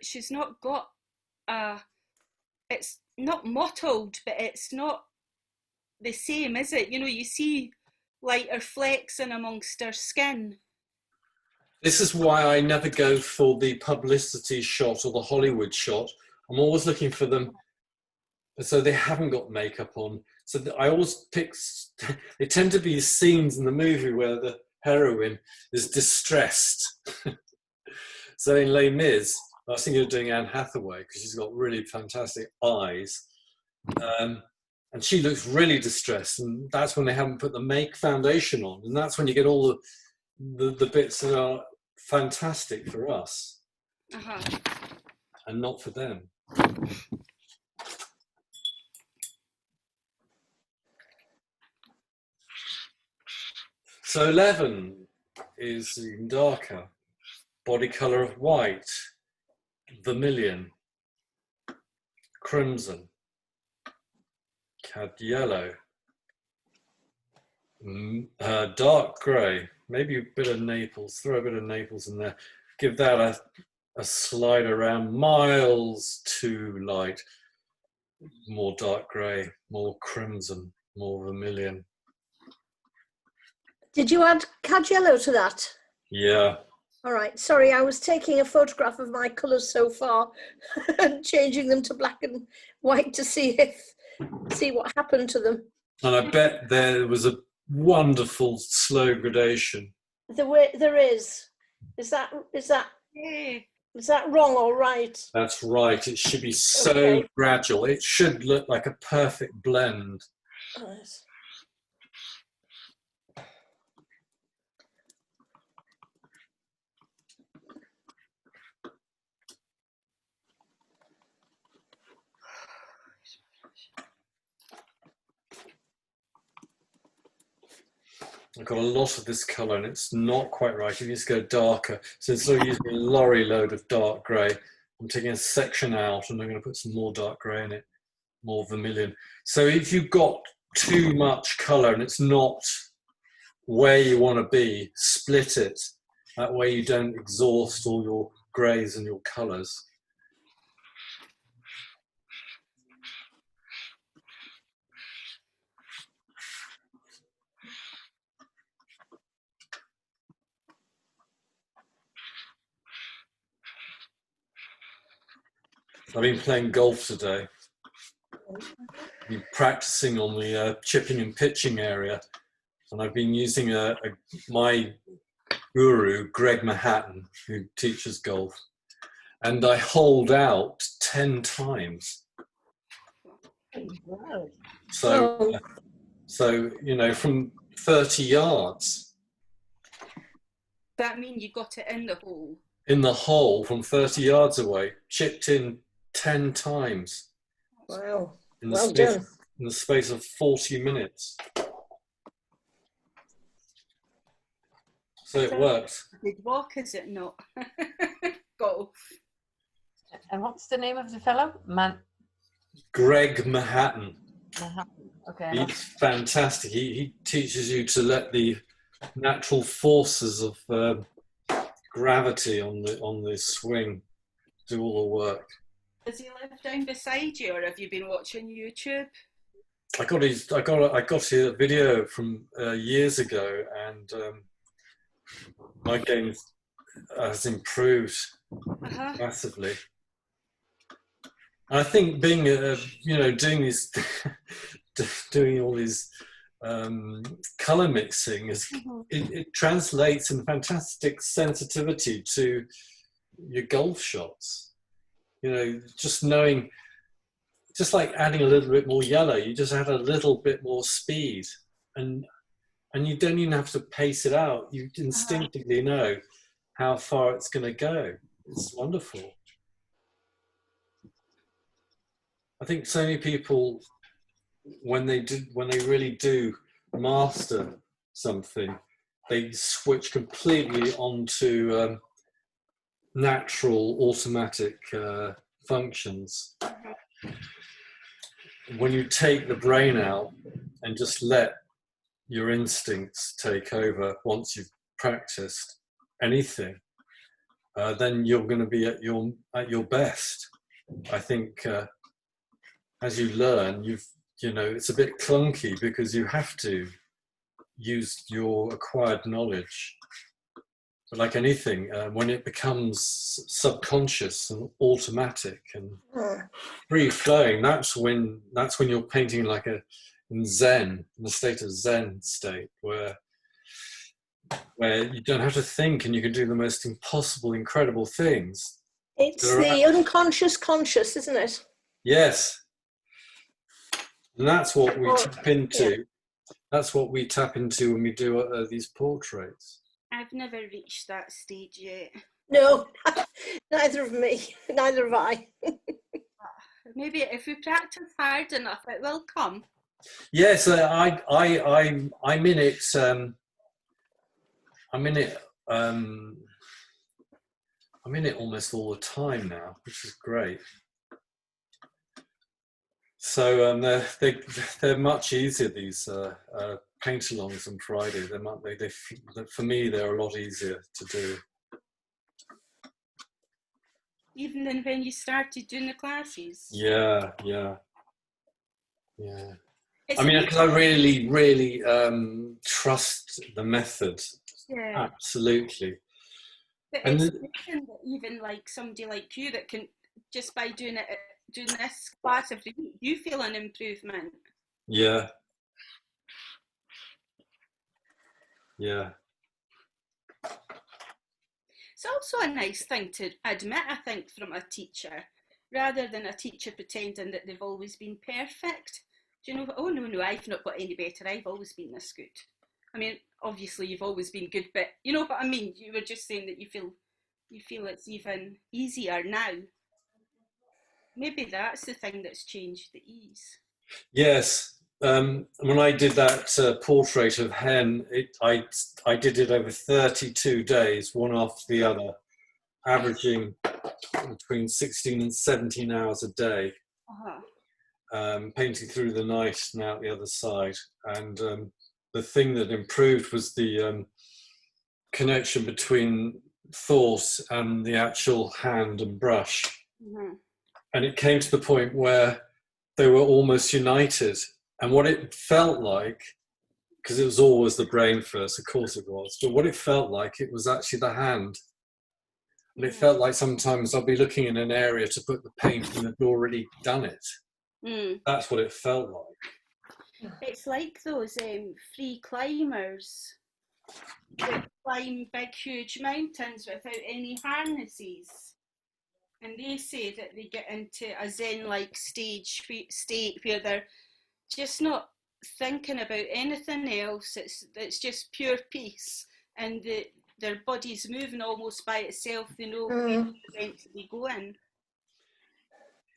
she's not got it's not mottled, but it's not the same, is it? You know, you see lighter flecks in amongst her skin.
This is why I never go for the publicity shot or the Hollywood shot. I'm always looking for them so they haven't got makeup on. So I always pick, they tend to be scenes in the movie where the heroine is distressed. So in Les Mis, I was thinking of doing Anne Hathaway because she's got really fantastic eyes. And she looks really distressed, and that's when they haven't put the make foundation on, and that's when you get all the bits that are fantastic for us and not for them. So 11 is even darker. Body colour of white, vermilion, crimson, cad yellow, dark grey, maybe a bit of Naples, throw a bit of Naples in there. Give that a slide around, miles too light, more dark grey, more crimson, more vermilion.
Did you add cad yellow to that?
Yeah.
All right. Sorry, I was taking a photograph of my colours so far and changing them to black and white to see what happened to them.
And I bet there was a wonderful slow gradation.
There is. Is that wrong or right?
That's right. It should be so
Okay.
gradual. It should look like a perfect blend.
Yes.
I've got a lot of this colour and it's not quite right. You need to go darker. So instead of using a lorry load of dark grey, I'm taking a section out and I'm going to put some more dark grey in it, more vermilion. So if you've got too much colour and it's not where you want to be, split it. That way you don't exhaust all your greys and your colours. I've been playing golf today. I've been practicing on the chipping and pitching area, and I've been using my guru, Greg Mahatton, who teaches golf, and I holed out 10 times.
Wow.
So you know, from 30 yards.
That means you got it in the hole?
In the hole from 30 yards away, chipped in 10 times.
Wow.
In
Well done.
In the space of 40 minutes. So it works.
Good walk, is it not? Golf.
And what's the name of the fellow?
Greg Mahatton.
Okay.
He's fantastic. He teaches you to let the natural forces of gravity on the swing do all the work.
Does he live down beside you, or have you been watching YouTube?
I got a video from years ago, and my game has improved massively. And I think being doing these doing all these color mixing it translates in fantastic sensitivity to your golf shots. You know, just knowing, just like adding a little bit more yellow, you just add a little bit more speed, and you don't even have to pace it out. You instinctively know how far it's going to go. It's wonderful. I think so many people, when they really do master something, they switch completely onto natural automatic functions. When you take the brain out and just let your instincts take over once you've practiced anything, then you're going to be at your best. I think as you learn, it's a bit clunky because you have to use your acquired knowledge. But like anything, when it becomes subconscious and automatic and free flowing, that's when you're painting like in Zen, in a state of Zen state, where you don't have to think and you can do the most impossible, incredible things.
It's
There are-
the unconscious conscious, isn't it?
Yes, and that's what we
Or-
tap into. That's what we tap into when we do these portraits.
I've never reached that stage yet.
No, neither of me. Neither have I.
Maybe if we practice hard enough, it will come.
Yes, I'm in it. I'm in it. I'm in it almost all the time now, which is great. So they're much easier, these paint-alongs on Friday. For me, they're a lot easier to do.
Even than when you started doing the classes.
Yeah.
It's
I mean,
amazing.
because I really trust the method.
Yeah.
Absolutely.
But
And
it's amazing that even like somebody like you that can, just by doing this class every week, you feel an improvement.
yeah.
It's also a nice thing to admit, I think, from a teacher, rather than a teacher pretending that they've always been perfect. Do you know, oh no, I've not got any better, I've always been this good. I mean, obviously you've always been good, but you know what I mean? You were just saying that you feel it's even easier now. Maybe that's the thing that's changed, the ease.
Yes. When I did that portrait of Hen, I did it over 32 days, one after the other, averaging between 16 and 17 hours a day, painting through the night and out the other side. And the thing that improved was the connection between thought and the actual hand and brush. And it came to the point where they were almost united. And what it felt like, because it was always the brain first, of course it was, but what it felt like, it was actually the hand. And it felt like sometimes I'll be looking in an area to put the paint and they'd already done it. That's what it felt like.
It's like those free climbers that climb big, huge mountains without any harnesses. And they say that they get into a Zen-like state where they're just not thinking about anything else. It's just pure peace, and their body's moving almost by itself. They know where they're meant to be going.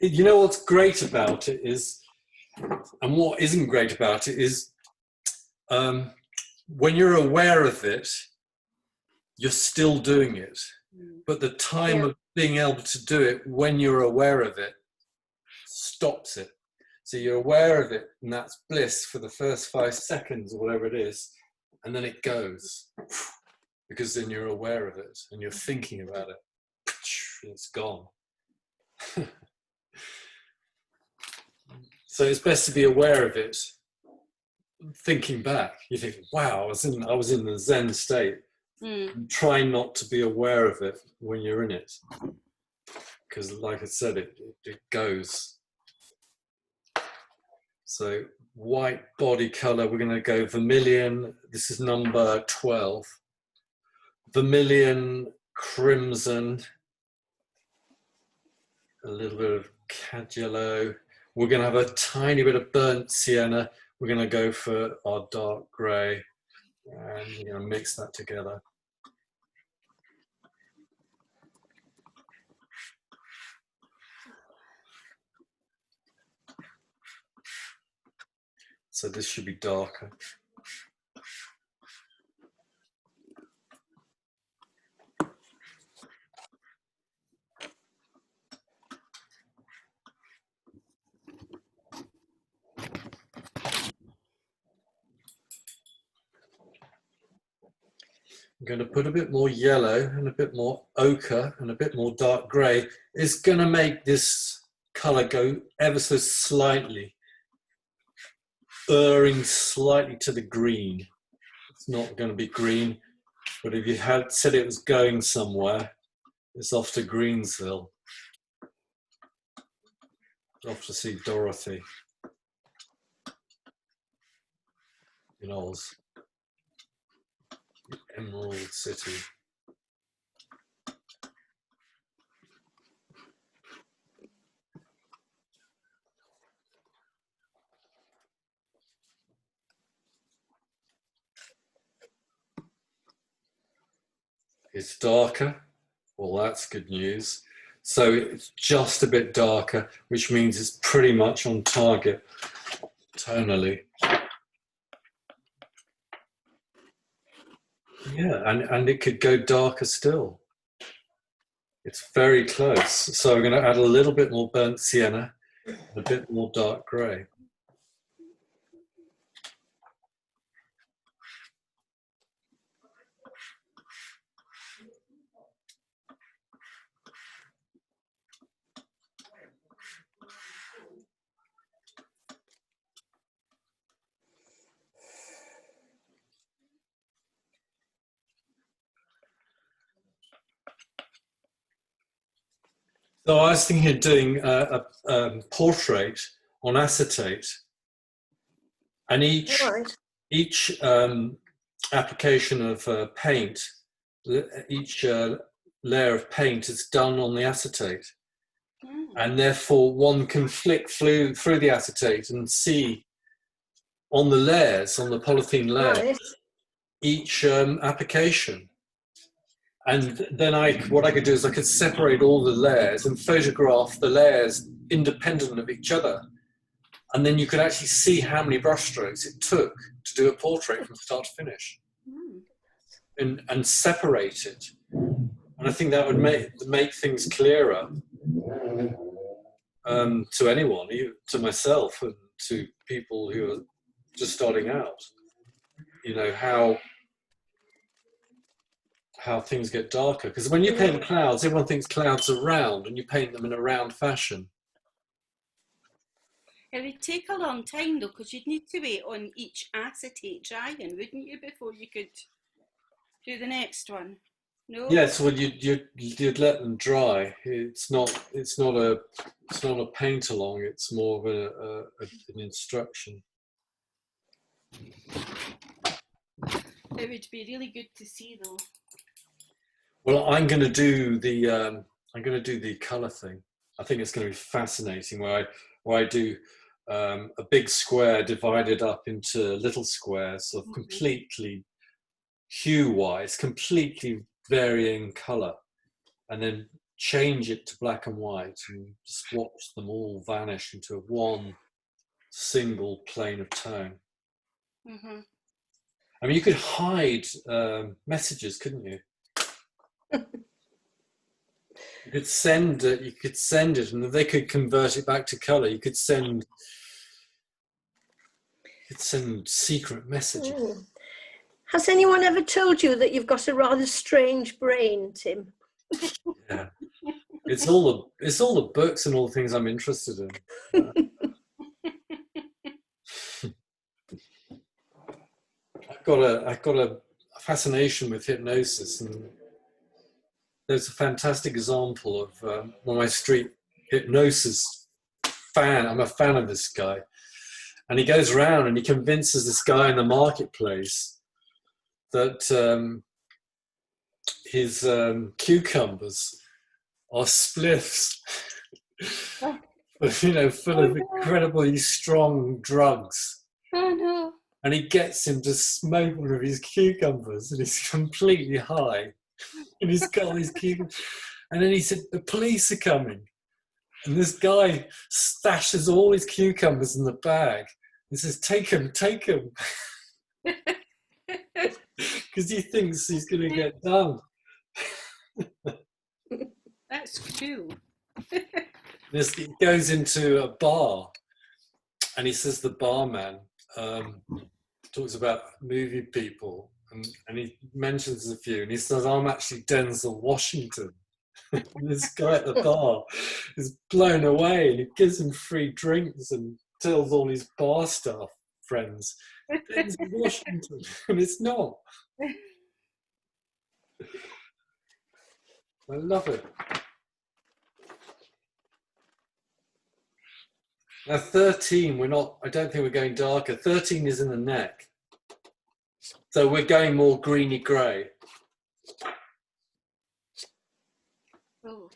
You know what's great about it is, and what isn't great about it is, when you're aware of it, you're still doing it. But the time of being able to do it when you're aware of it stops it. So you're aware of it, and that's bliss for the first 5 seconds or whatever it is, and then it goes, because then you're aware of it and you're thinking about it. It's gone. So it's best to be aware of it. Thinking back, you think, "Wow, I was in the Zen state." And try not to be aware of it when you're in it, because, like I said, it goes. So white body color, we're going to go vermilion. This is number 12. Vermilion, crimson, a little bit of cad yellow. We're going to have a tiny bit of burnt sienna. We're going to go for our dark grey, and we're going to mix that together. So this should be darker. I'm going to put a bit more yellow and a bit more ochre and a bit more dark grey. It's going to make this colour go ever so slightly, erring slightly to the green. It's not going to be green, but if you had said it was going somewhere, it's off to Greensville. Off to see Dorothy in Oz, the Emerald City. It's darker. Well, that's good news. So it's just a bit darker, which means it's pretty much on target tonally. Yeah, and it could go darker still. It's very close. So I'm going to add a little bit more burnt sienna, a bit more dark grey. So I was thinking of doing a portrait on acetate, and
Right.
each application of paint, each layer of paint is done on the acetate, and therefore one can flick through the acetate and see on the layers, on the polythene layer,
Right.
each application. And then what I could do is I could separate all the layers and photograph the layers independent of each other. And then you could actually see how many brushstrokes it took to do a portrait from start to finish, and separate it. And I think that would make things clearer to anyone, even to myself and to people who are just starting out. You know, how things get darker. Because when you paint clouds, everyone thinks clouds are round, and you paint them in a round fashion.
It would take a long time though, because you'd need to wait on each acetate drying, wouldn't you, before you could do the next one? No.
Yes, well, you'd let them dry. It's not a paint along. It's more of an instruction.
It would be really good to see though.
Well, I'm going to do the color thing. I think it's going to be fascinating. Where I do a big square divided up into little squares, sort of completely hue-wise, completely varying color, and then change it to black and white and just watch them all vanish into one single plane of tone. I mean, you could hide messages, couldn't you? You could send it, and they could convert it back to color. You could send secret messages.
Has anyone ever told you that you've got a rather strange brain, Tim?
Yeah, it's all the books and all the things I'm interested in. I've got a fascination with hypnosis, and there's a fantastic example of one of my street hypnosis fan. I'm a fan of this guy, and he goes around and he convinces this guy in the marketplace that his cucumbers are spliffs, you know, full of incredibly strong drugs.
Oh no.
And he gets him to smoke one of his cucumbers, and he's completely high. And he's got his cucumbers. And then he said, the police are coming. And this guy stashes all his cucumbers in the bag. He says, take him. Because he thinks he's going to get done.
That's cool.
He goes into a bar, and he says the barman talks about movie people, and he mentions a few, and he says, I'm actually Denzel Washington. And this guy at the bar is blown away, and he gives him free drinks and tells all his bar staff friends, Denzel Washington, and it's not. I love it. Now 13, I don't think we're going darker. 13 is in the neck. So we're going more greeny grey.
Oh.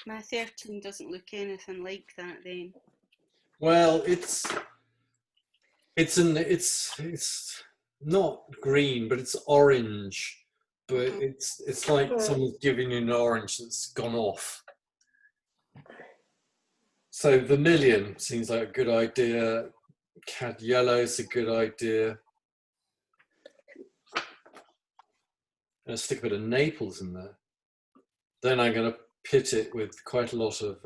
My 13 doesn't look anything like that then.
Well, it's not green, but it's orange. But it's like someone's giving you an orange that's gone off. So vermilion seems like a good idea. Cad yellow is a good idea. I'm going to stick a bit of Naples in there. Then I'm going to pit it with quite a lot of,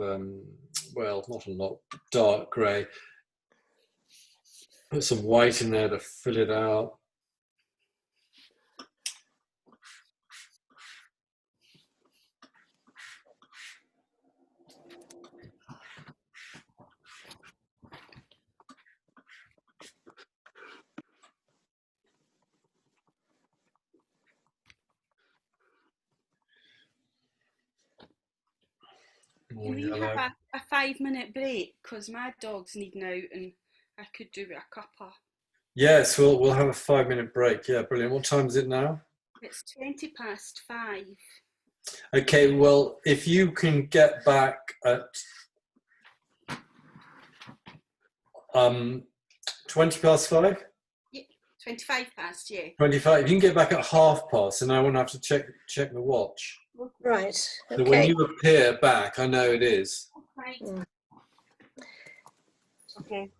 well, not a lot, dark grey. Put some white in there to fill it out. More
Can we
yellow.
have a 5-minute break? Because my dog's needing out and I could do with a cuppa.
Yes, we'll have a 5-minute break. Yeah, brilliant. What time is it now?
It's 5:20.
Okay, well, if you can get back at 5:20,
Yeah, 25 past, yeah.
25. If you can get back at 5:30, and I won't have to check the watch.
Right.
So when
Okay.
you appear back, I know it is.
Right.
Okay.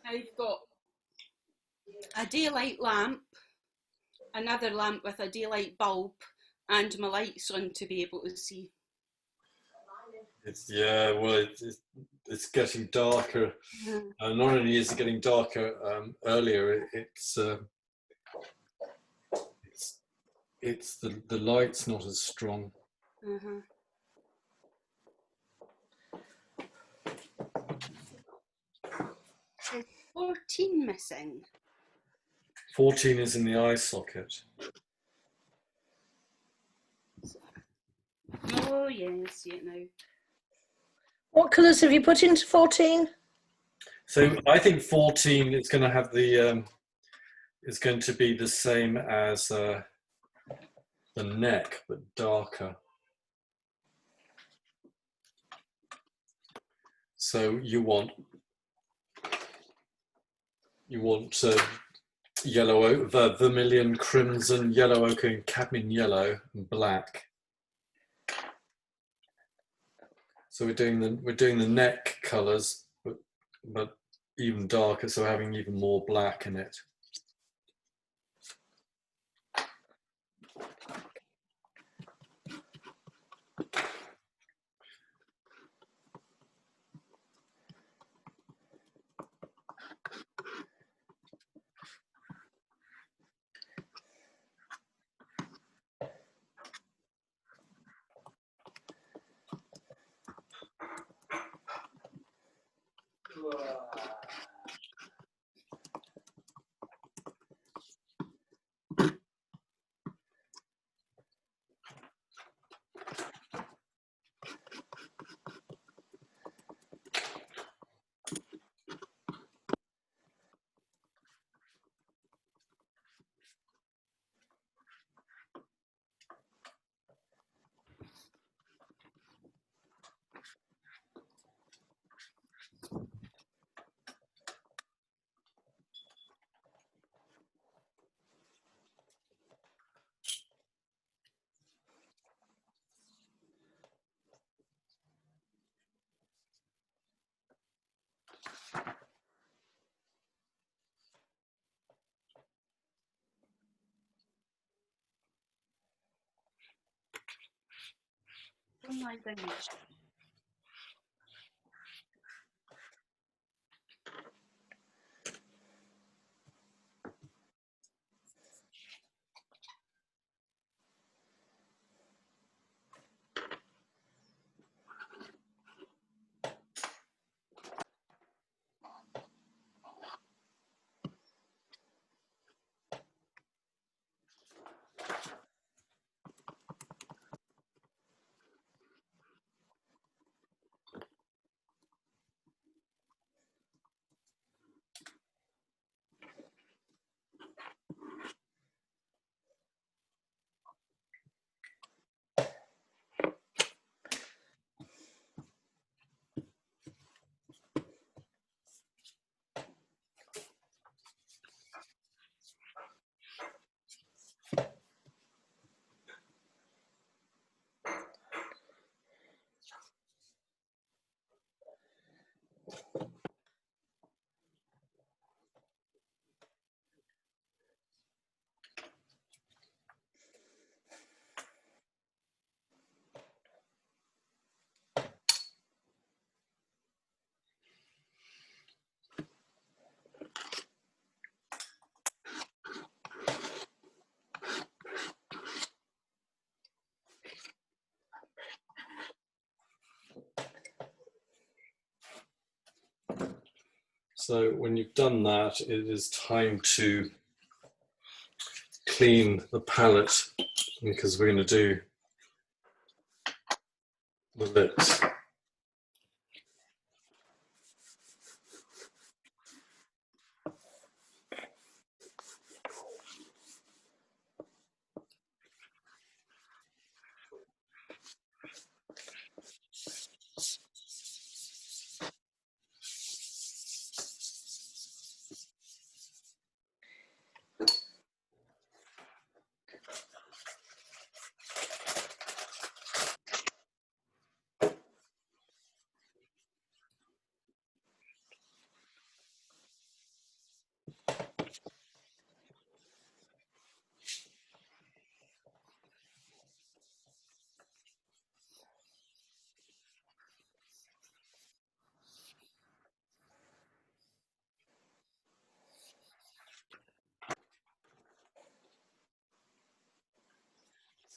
I've got a daylight lamp, another lamp with a daylight bulb, and my lights on to be able to see.
It's getting darker. Not only is it getting darker earlier, it's the light's not as strong.
Is 14 missing?
14 is in the eye socket.
Oh yeah, I see it now.
What colours have you put into 14?
So I think 14 is going to have is going to be the same as the neck, but darker. So you want yellow ochre, vermilion, crimson, yellow ochre, and cadmium yellow, and black. So we're doing the neck colours, but even darker, so having even more black in it.
Online image.
So when you've done that, it is time to clean the palette, because we're going to do the lips.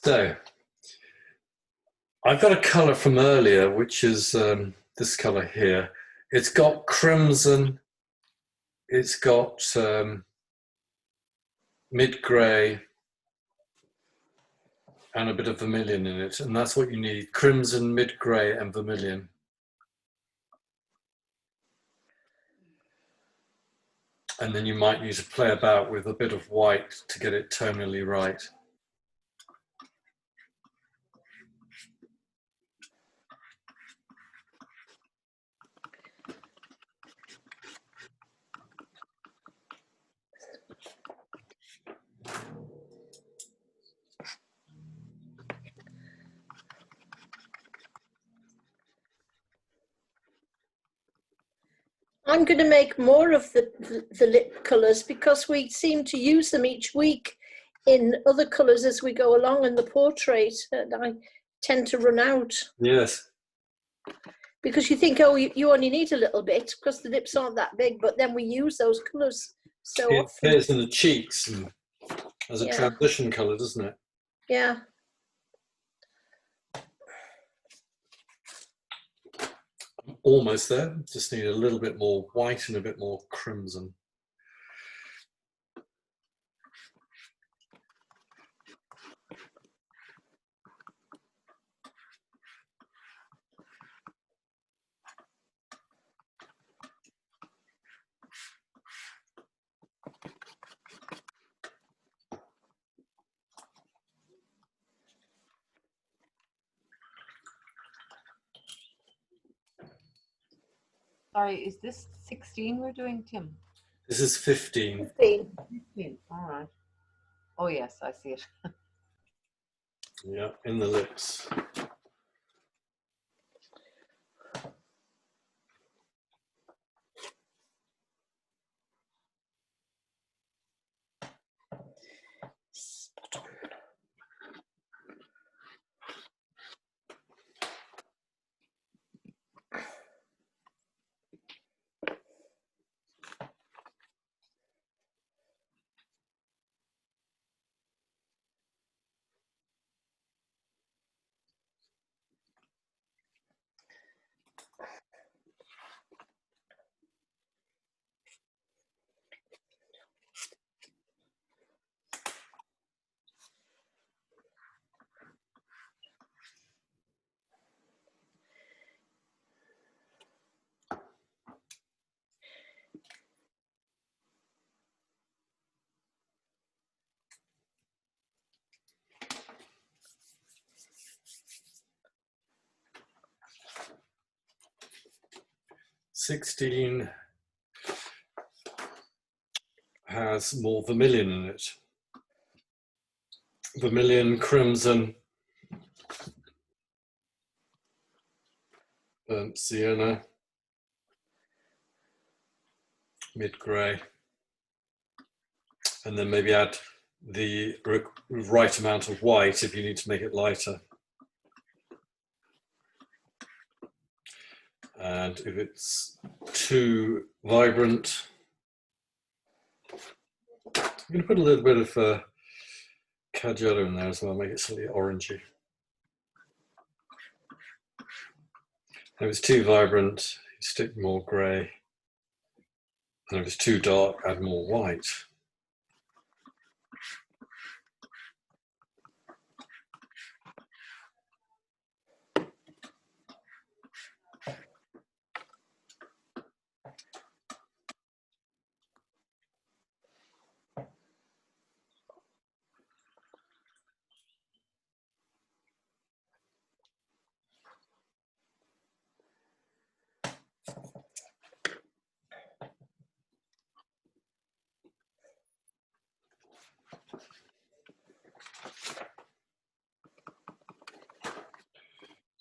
So I've got a colour from earlier, which is this colour here. It's got crimson, it's got mid-grey, and a bit of vermilion in it, and that's what you need: crimson, mid-grey, and vermilion. And then you might need to play about with a bit of white to get it tonally right.
I'm going to make more of the lip colours because we seem to use them each week in other colours as we go along in the portrait, and I tend to run out.
Yes.
Because you think, oh, you only need a little bit because the lips aren't that big, but then we use those colours so
It
often.
appears in the cheeks and as a
Yeah.
transition colour, doesn't it?
Yeah.
Almost there. Just need a little bit more white and a bit more crimson.
Sorry, is this 16 we're doing, Tim?
This is 15.
15.
15. All right. Oh, yes, I see it.
Yeah, in the lips.
Spot on.
"16" has more vermilion in it. Vermilion, crimson, burnt sienna, mid-grey, and then maybe add the right amount of white if you need to make it lighter. And if it's too vibrant, I'm going to put a little bit of Caggiano in there as well, make it slightly orangey. If it's too vibrant, you stick more grey. And if it's too dark, add more white.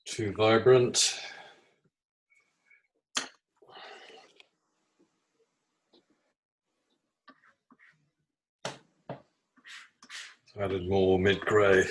Too vibrant. Added more mid-grey.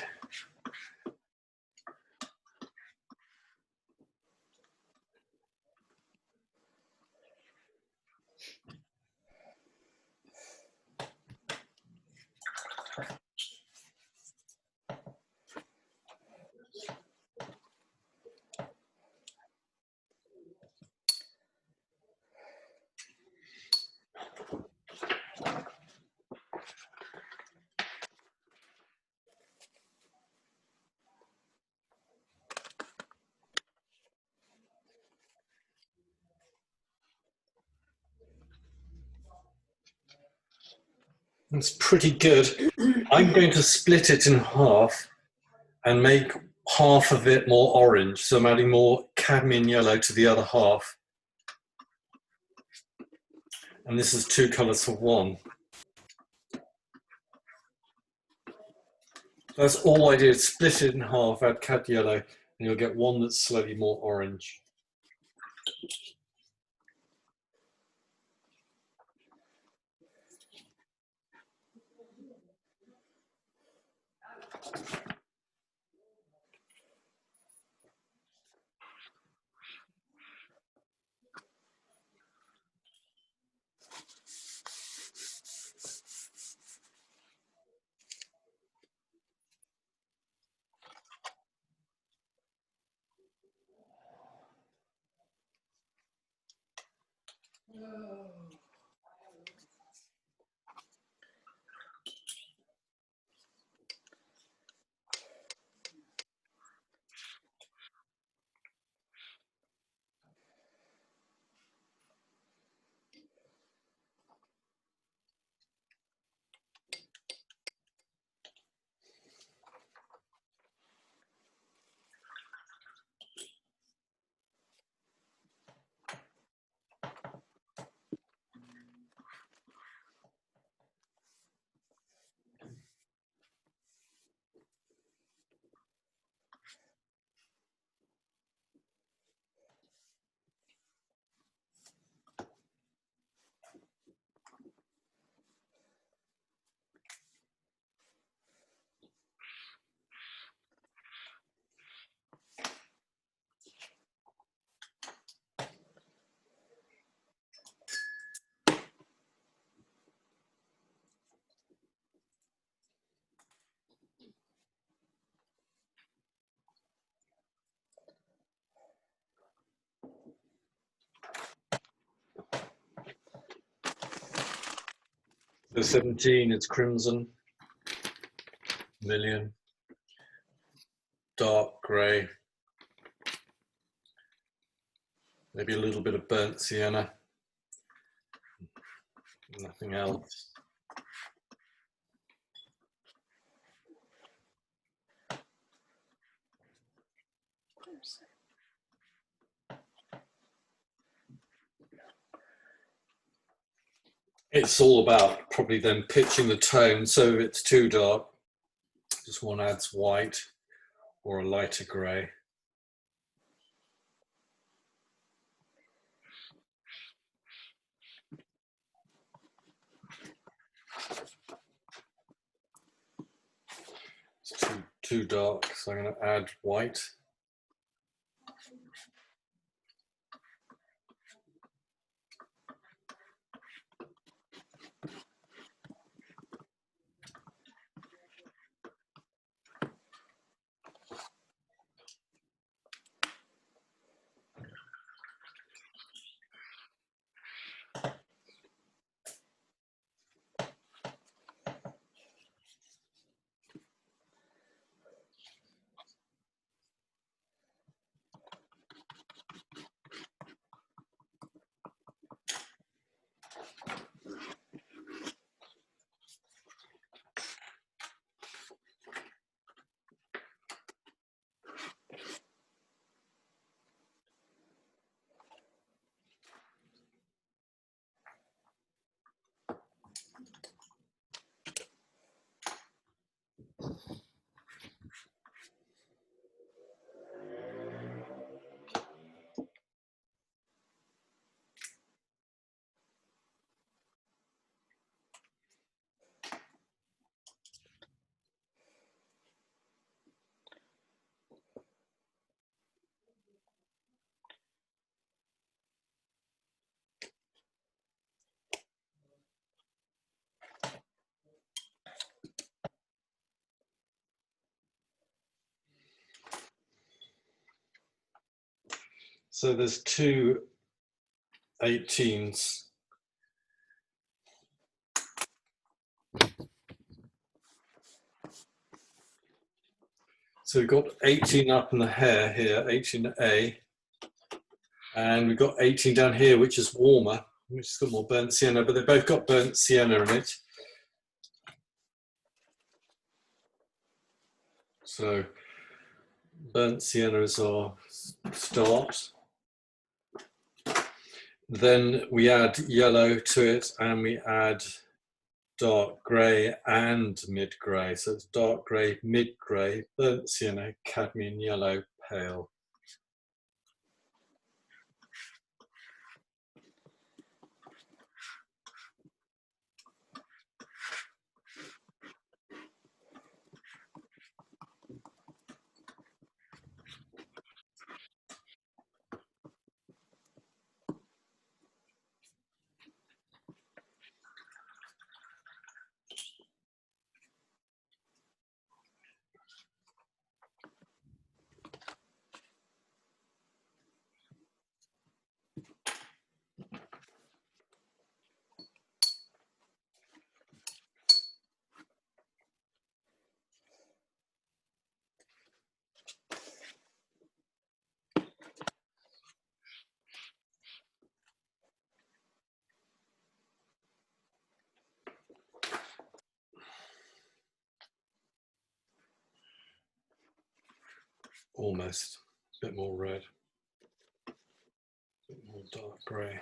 It's pretty good. I'm going to split it in half and make half of it more orange. So I'm adding more cadmium yellow to the other half. And this is 2 colours for 1. That's all I did, split it in half, add cad yellow, and you'll get one that's slightly more orange. So 17, it's crimson, vermilion, dark grey, maybe a little bit of burnt sienna, nothing else. It's all about probably then pitching the tone, so if it's too dark, just one adds white or a lighter grey. It's too dark, so I'm going to add white. So there's 2 18s. So we've got 18 up in the hair here, 18A, and we've got 18 down here, which is warmer, which has got more burnt sienna, but they've both got burnt sienna in it. So burnt sienna is our start. Then we add yellow to it, and we add dark grey and mid-grey. So it's dark grey, mid-grey, burnt sienna, cadmium yellow, pale. Almost a bit more red, a bit more dark grey.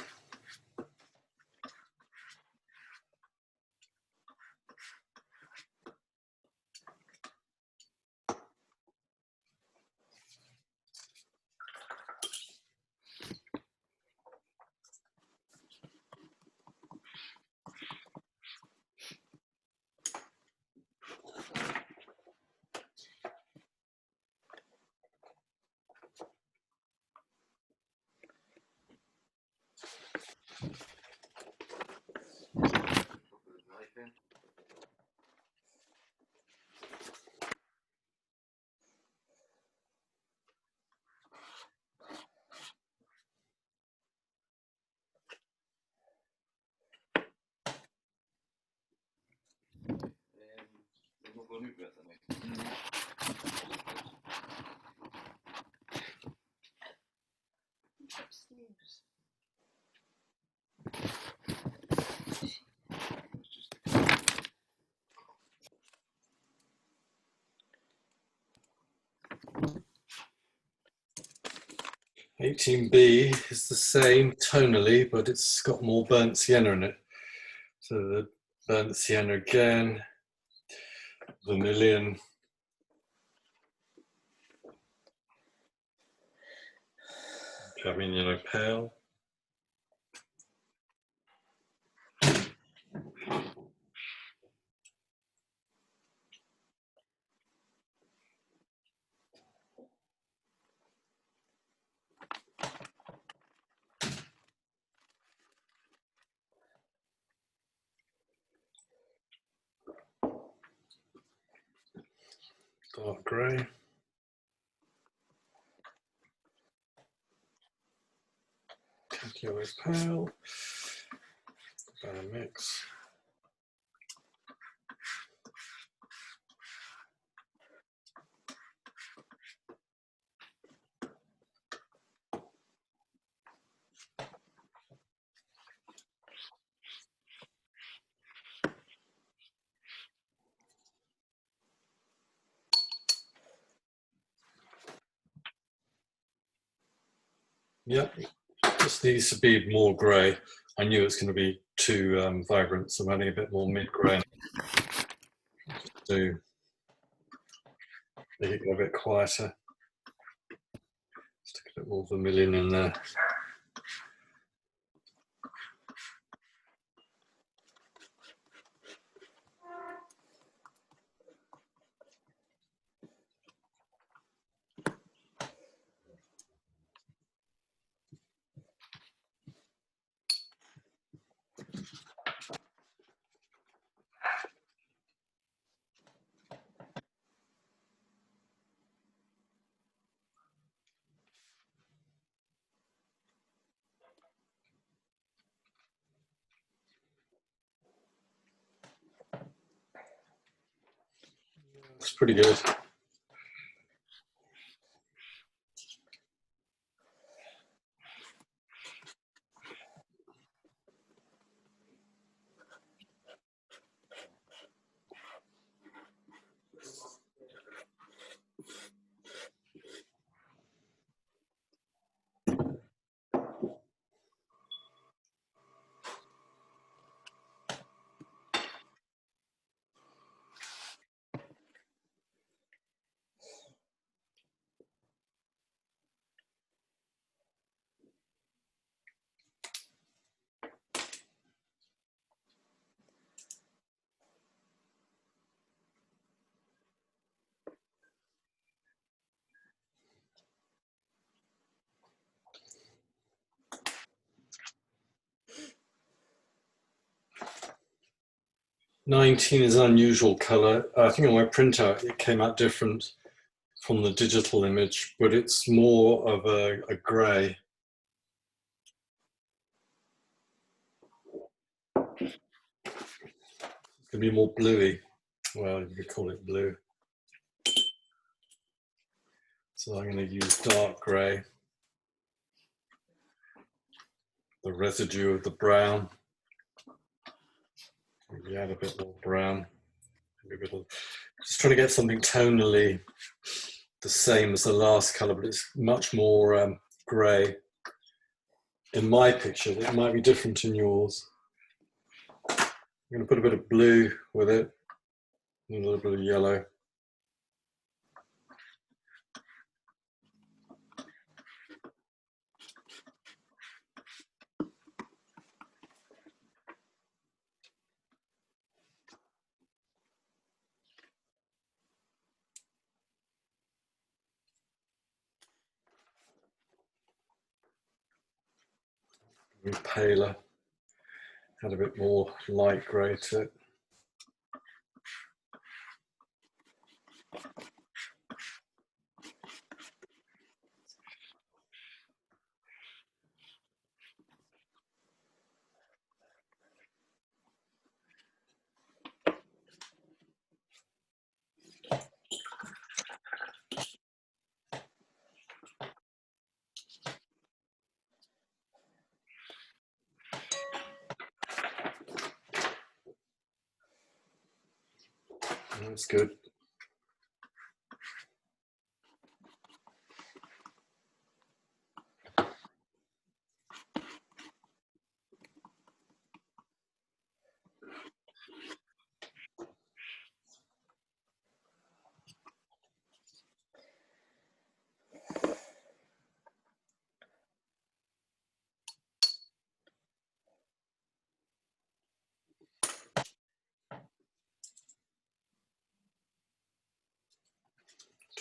Upstairs.
18B is the same tonally, but it's got more burnt sienna in it. So the burnt sienna again, vermilion, cadmium yellow pale. Dark grey. Yellow pale. Better mix. Yep, this needs to be more grey. I knew it's going to be too vibrant, so I'm adding a bit more mid-grey to make it go a bit quieter. Stick a bit more vermilion in there. It's pretty good. 19 is an unusual color. I think on my printout it came out different from the digital image, but it's more of a grey. It's going to be more bluey. Well, you could call it blue. So I'm going to use dark grey. The residue of the brown. Maybe add a bit more brown. Maybe a bit just trying to get something tonally the same as the last colour, but it's much more grey in my picture. It might be different in yours. I'm going to put a bit of blue with it and a little bit of yellow. Paler, add a bit more light grey to it. That's good.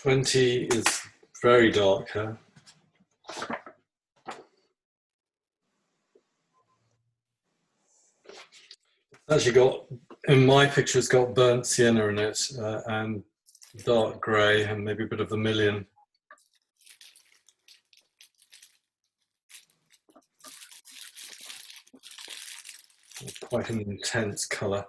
$20 is very dark here. Actually got, in my picture, it's got burnt sienna in it and dark grey and maybe a bit of vermilion. Quite an intense colour.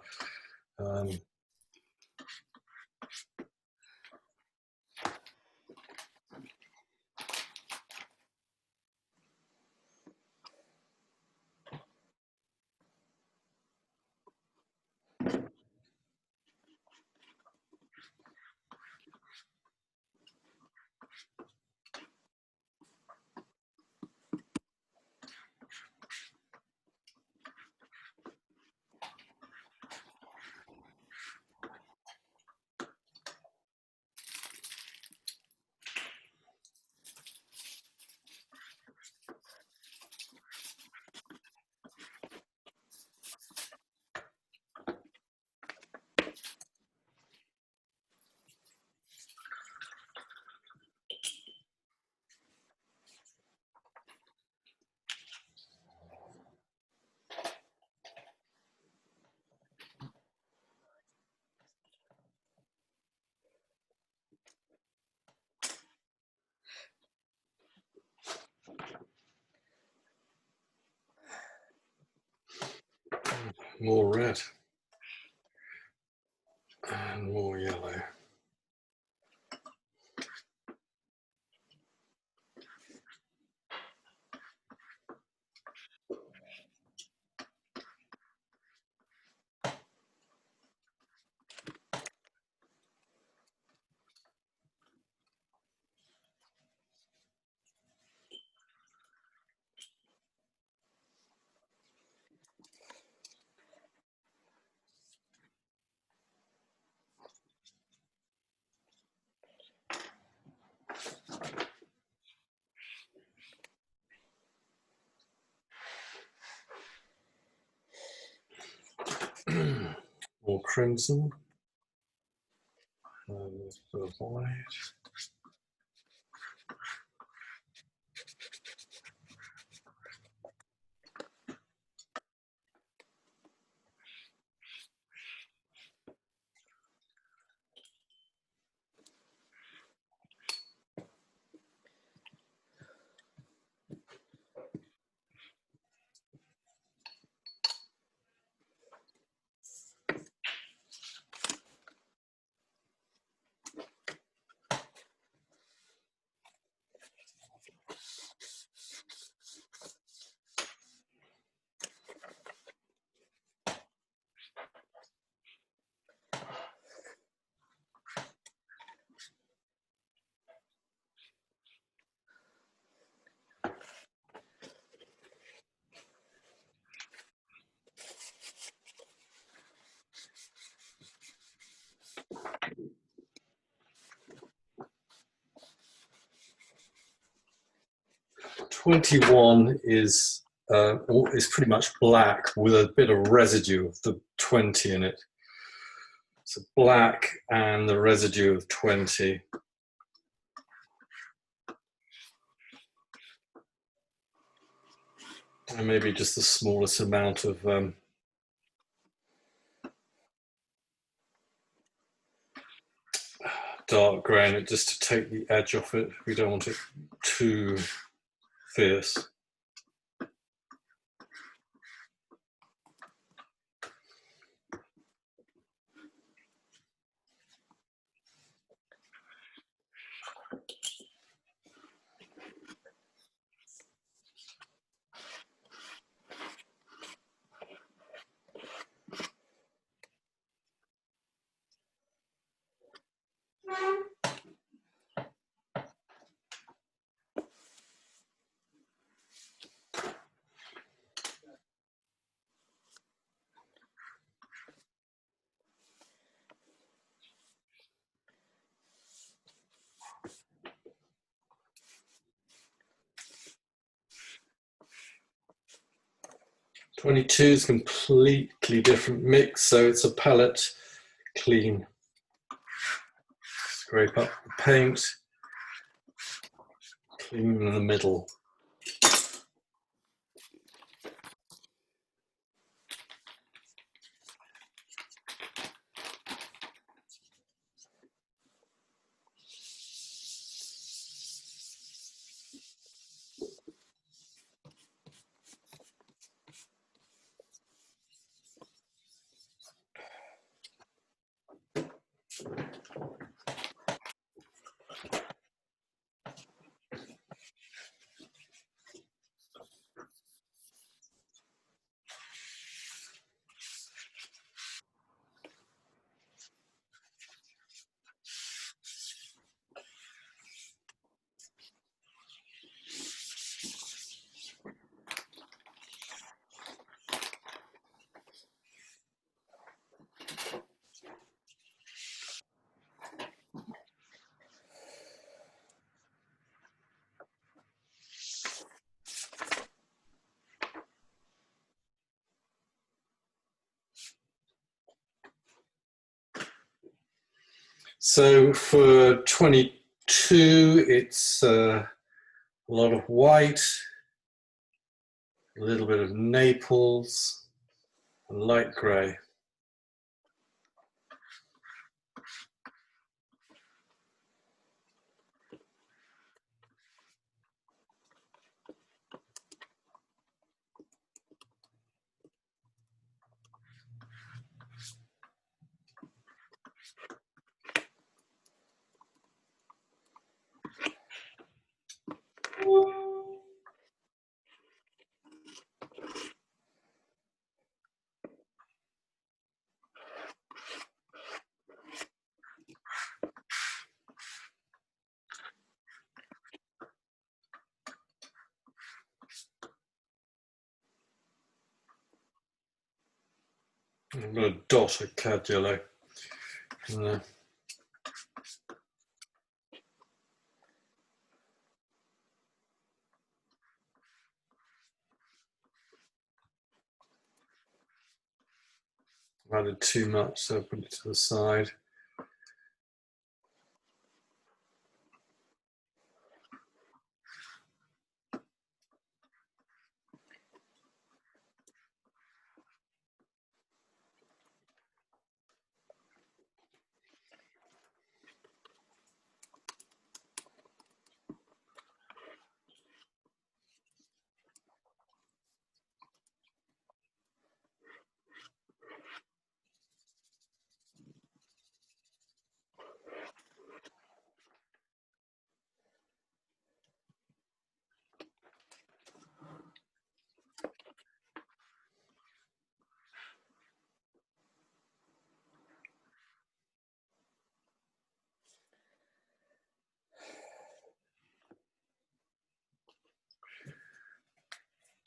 More red and more yellow. More crimson. And a bit of white. 21 is pretty much black with a bit of residue of the 20 in it. So black and the residue of 20. And maybe just the smallest amount of dark grey in it, just to take the edge off it. We don't want it too fierce. '22 is a completely different mix, so it's a palette clean. Scrape up the paint, clean in the middle. So for 22, it's a lot of white, a little bit of Naples, and light grey. I'm going to dot a cad yellow in there. I've added too much, so I'll put it to the side.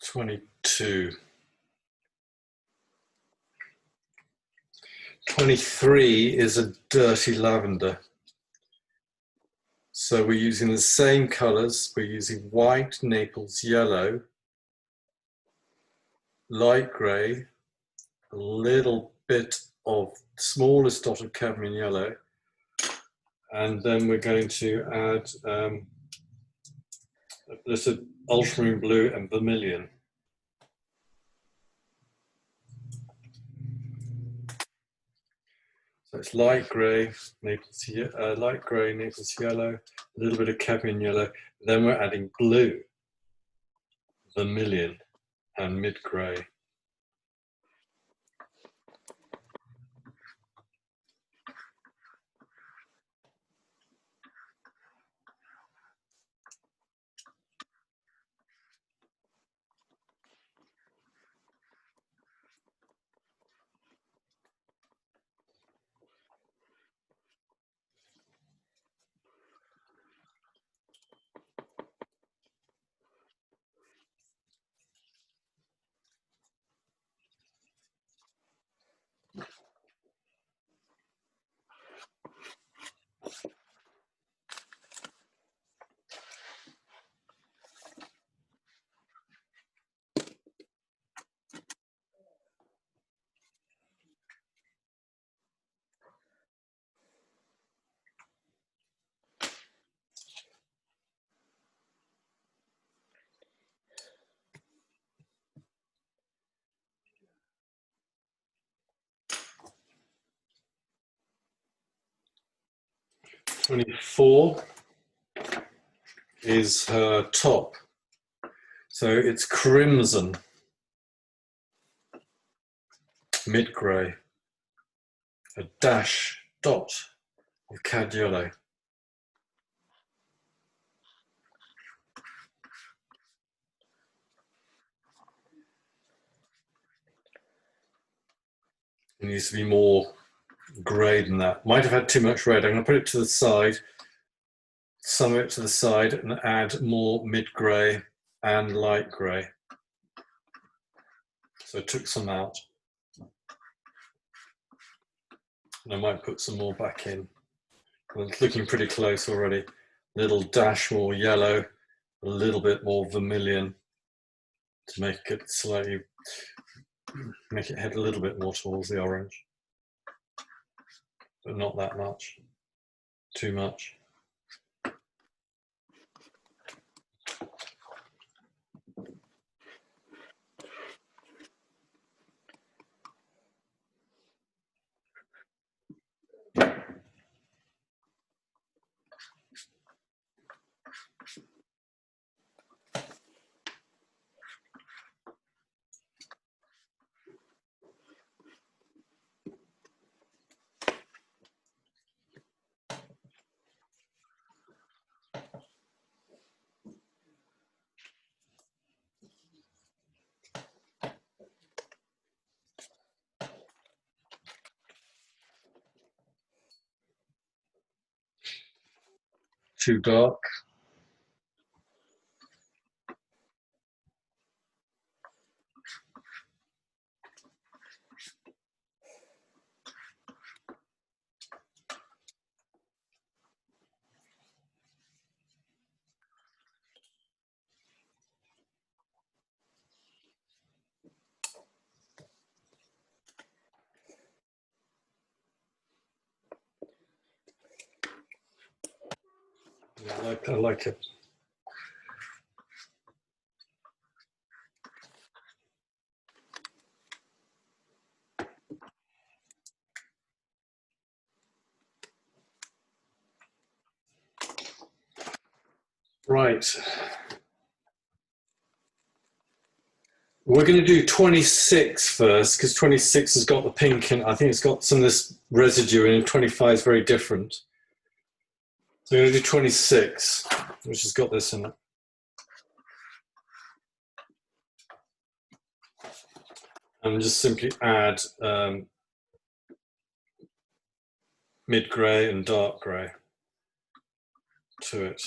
'22. 23 is a dirty lavender. So we're using the same colours. We're using white, Naples yellow, light grey, a little bit of smallest dot of cadmium yellow, and then we're going to add a little ultramarine blue and vermilion. So it's light grey, Naples yellow, a little bit of cadmium yellow. Then we're adding blue, vermilion, and mid grey. "24" is her top. So it's crimson, mid grey, a dash dot of cad yellow. It needs to be more grey than that. Might have had too much red. I'm going to put it to the side, sum it to the side, and add more mid grey and light grey. So I took some out. And I might put some more back in. Well, it's looking pretty close already. A little dash more yellow, a little bit more vermilion to make it slightly, make it head a little bit more towards the orange. But not that much. Too much. Too dark. Yeah, I like it. Right. We're going to do 26 first because 26 has got the pink and I think it's got some of this residue in, and 25 is very different. So we're going to do 26, which has got this in it. And just simply add mid grey and dark grey to it.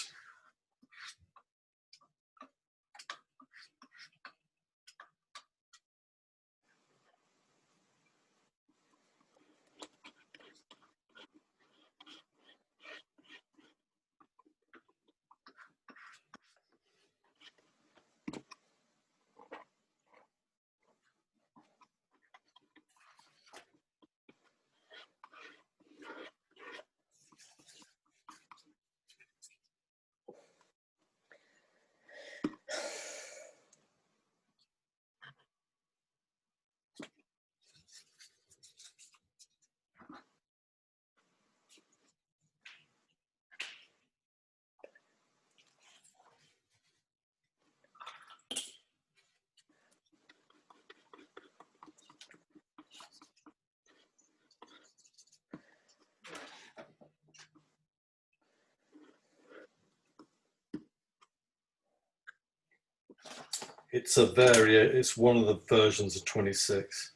it's one of the versions of 26.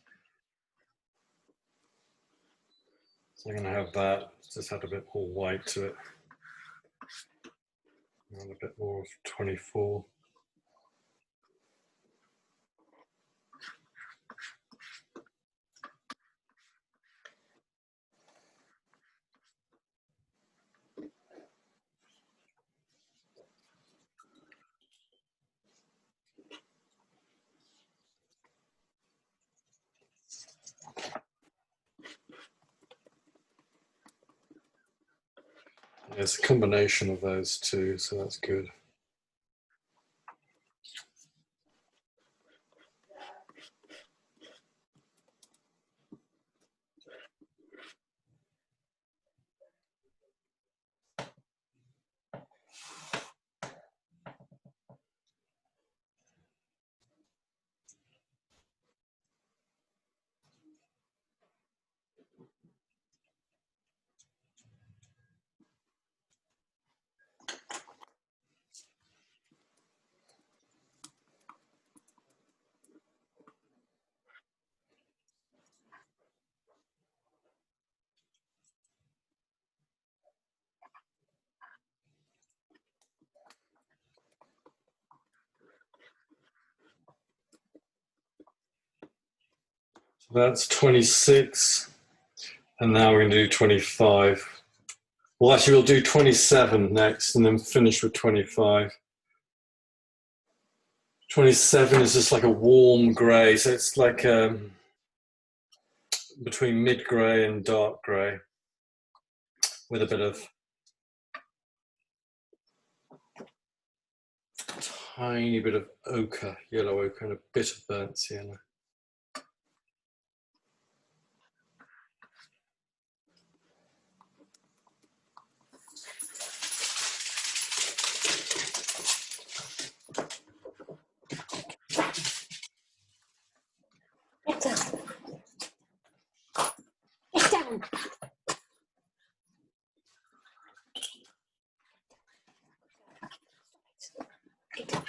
So I'm going to have that, just add a bit more white to it. And a bit more of 24. There's a combination of those two, so that's good. So that's 26, and now we're going to do 25. Well, actually, we'll do 27 next, and then finish with 25. 27 is just like a warm grey, so it's like between mid-grey and dark grey, with a bit of tiny bit of ochre, yellow ochre, and a bit of burnt sienna.
Get down. Get down. Get down.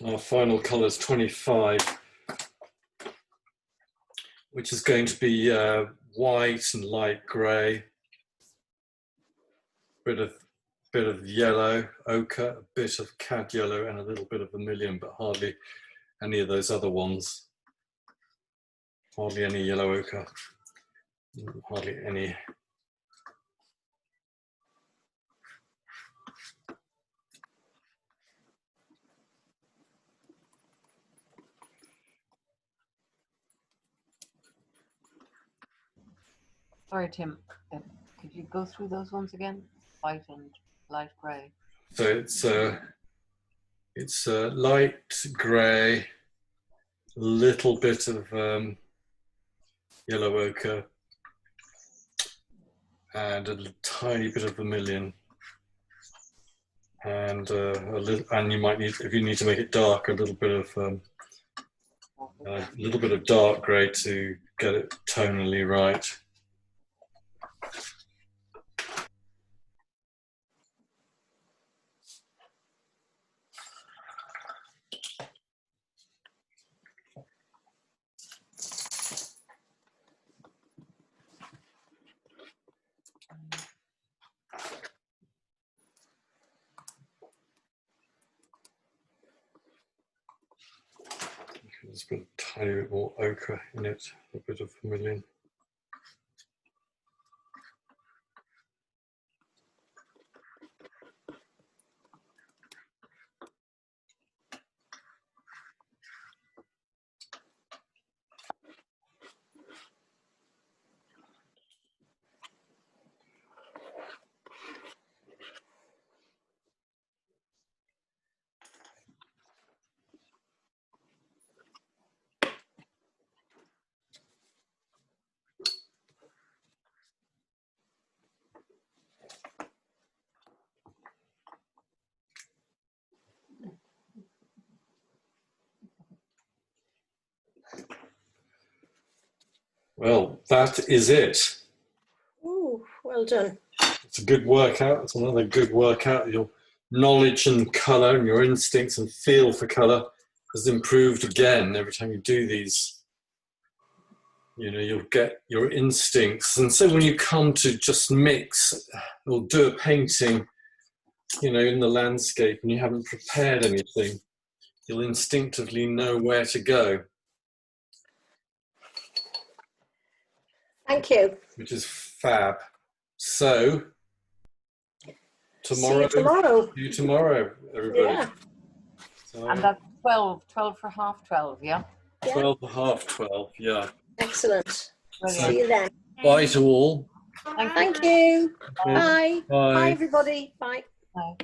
Our final colour is 25, which is going to be white and light grey, bit of yellow ochre, a bit of cad yellow, and a little bit of vermilion, but hardly any of those other ones. Hardly any yellow ochre, hardly any.
Sorry, Tim. Could you go through those ones again? White and light grey.
So it's light grey, little bit of yellow ochre, and a tiny bit of vermilion, and you might need, if you need to make it dark, a little bit of dark grey to get it tonally right. Just put a tiny bit more ochre in it, a bit of vermilion. Well, that is it.
Ooh, well done.
It's a good workout. It's another good workout. Your knowledge and colour and your instincts and feel for colour has improved again every time you do these. You know, you'll get your instincts. And so when you come to just mix or do a painting, you know, in the landscape and you haven't prepared anything, you'll instinctively know where to go,
Thank you.
which is fab. So,
See
tomorrow,
you tomorrow.
see you tomorrow, everybody.
Yeah.
So,
And that's 12 for half 12, yeah?
12 to half 12, yeah.
Excellent.
Brilliant.
See you then.
Bye to all.
Thank you.
Okay.
Bye. Bye,
Bye.
everybody. Bye.
Bye.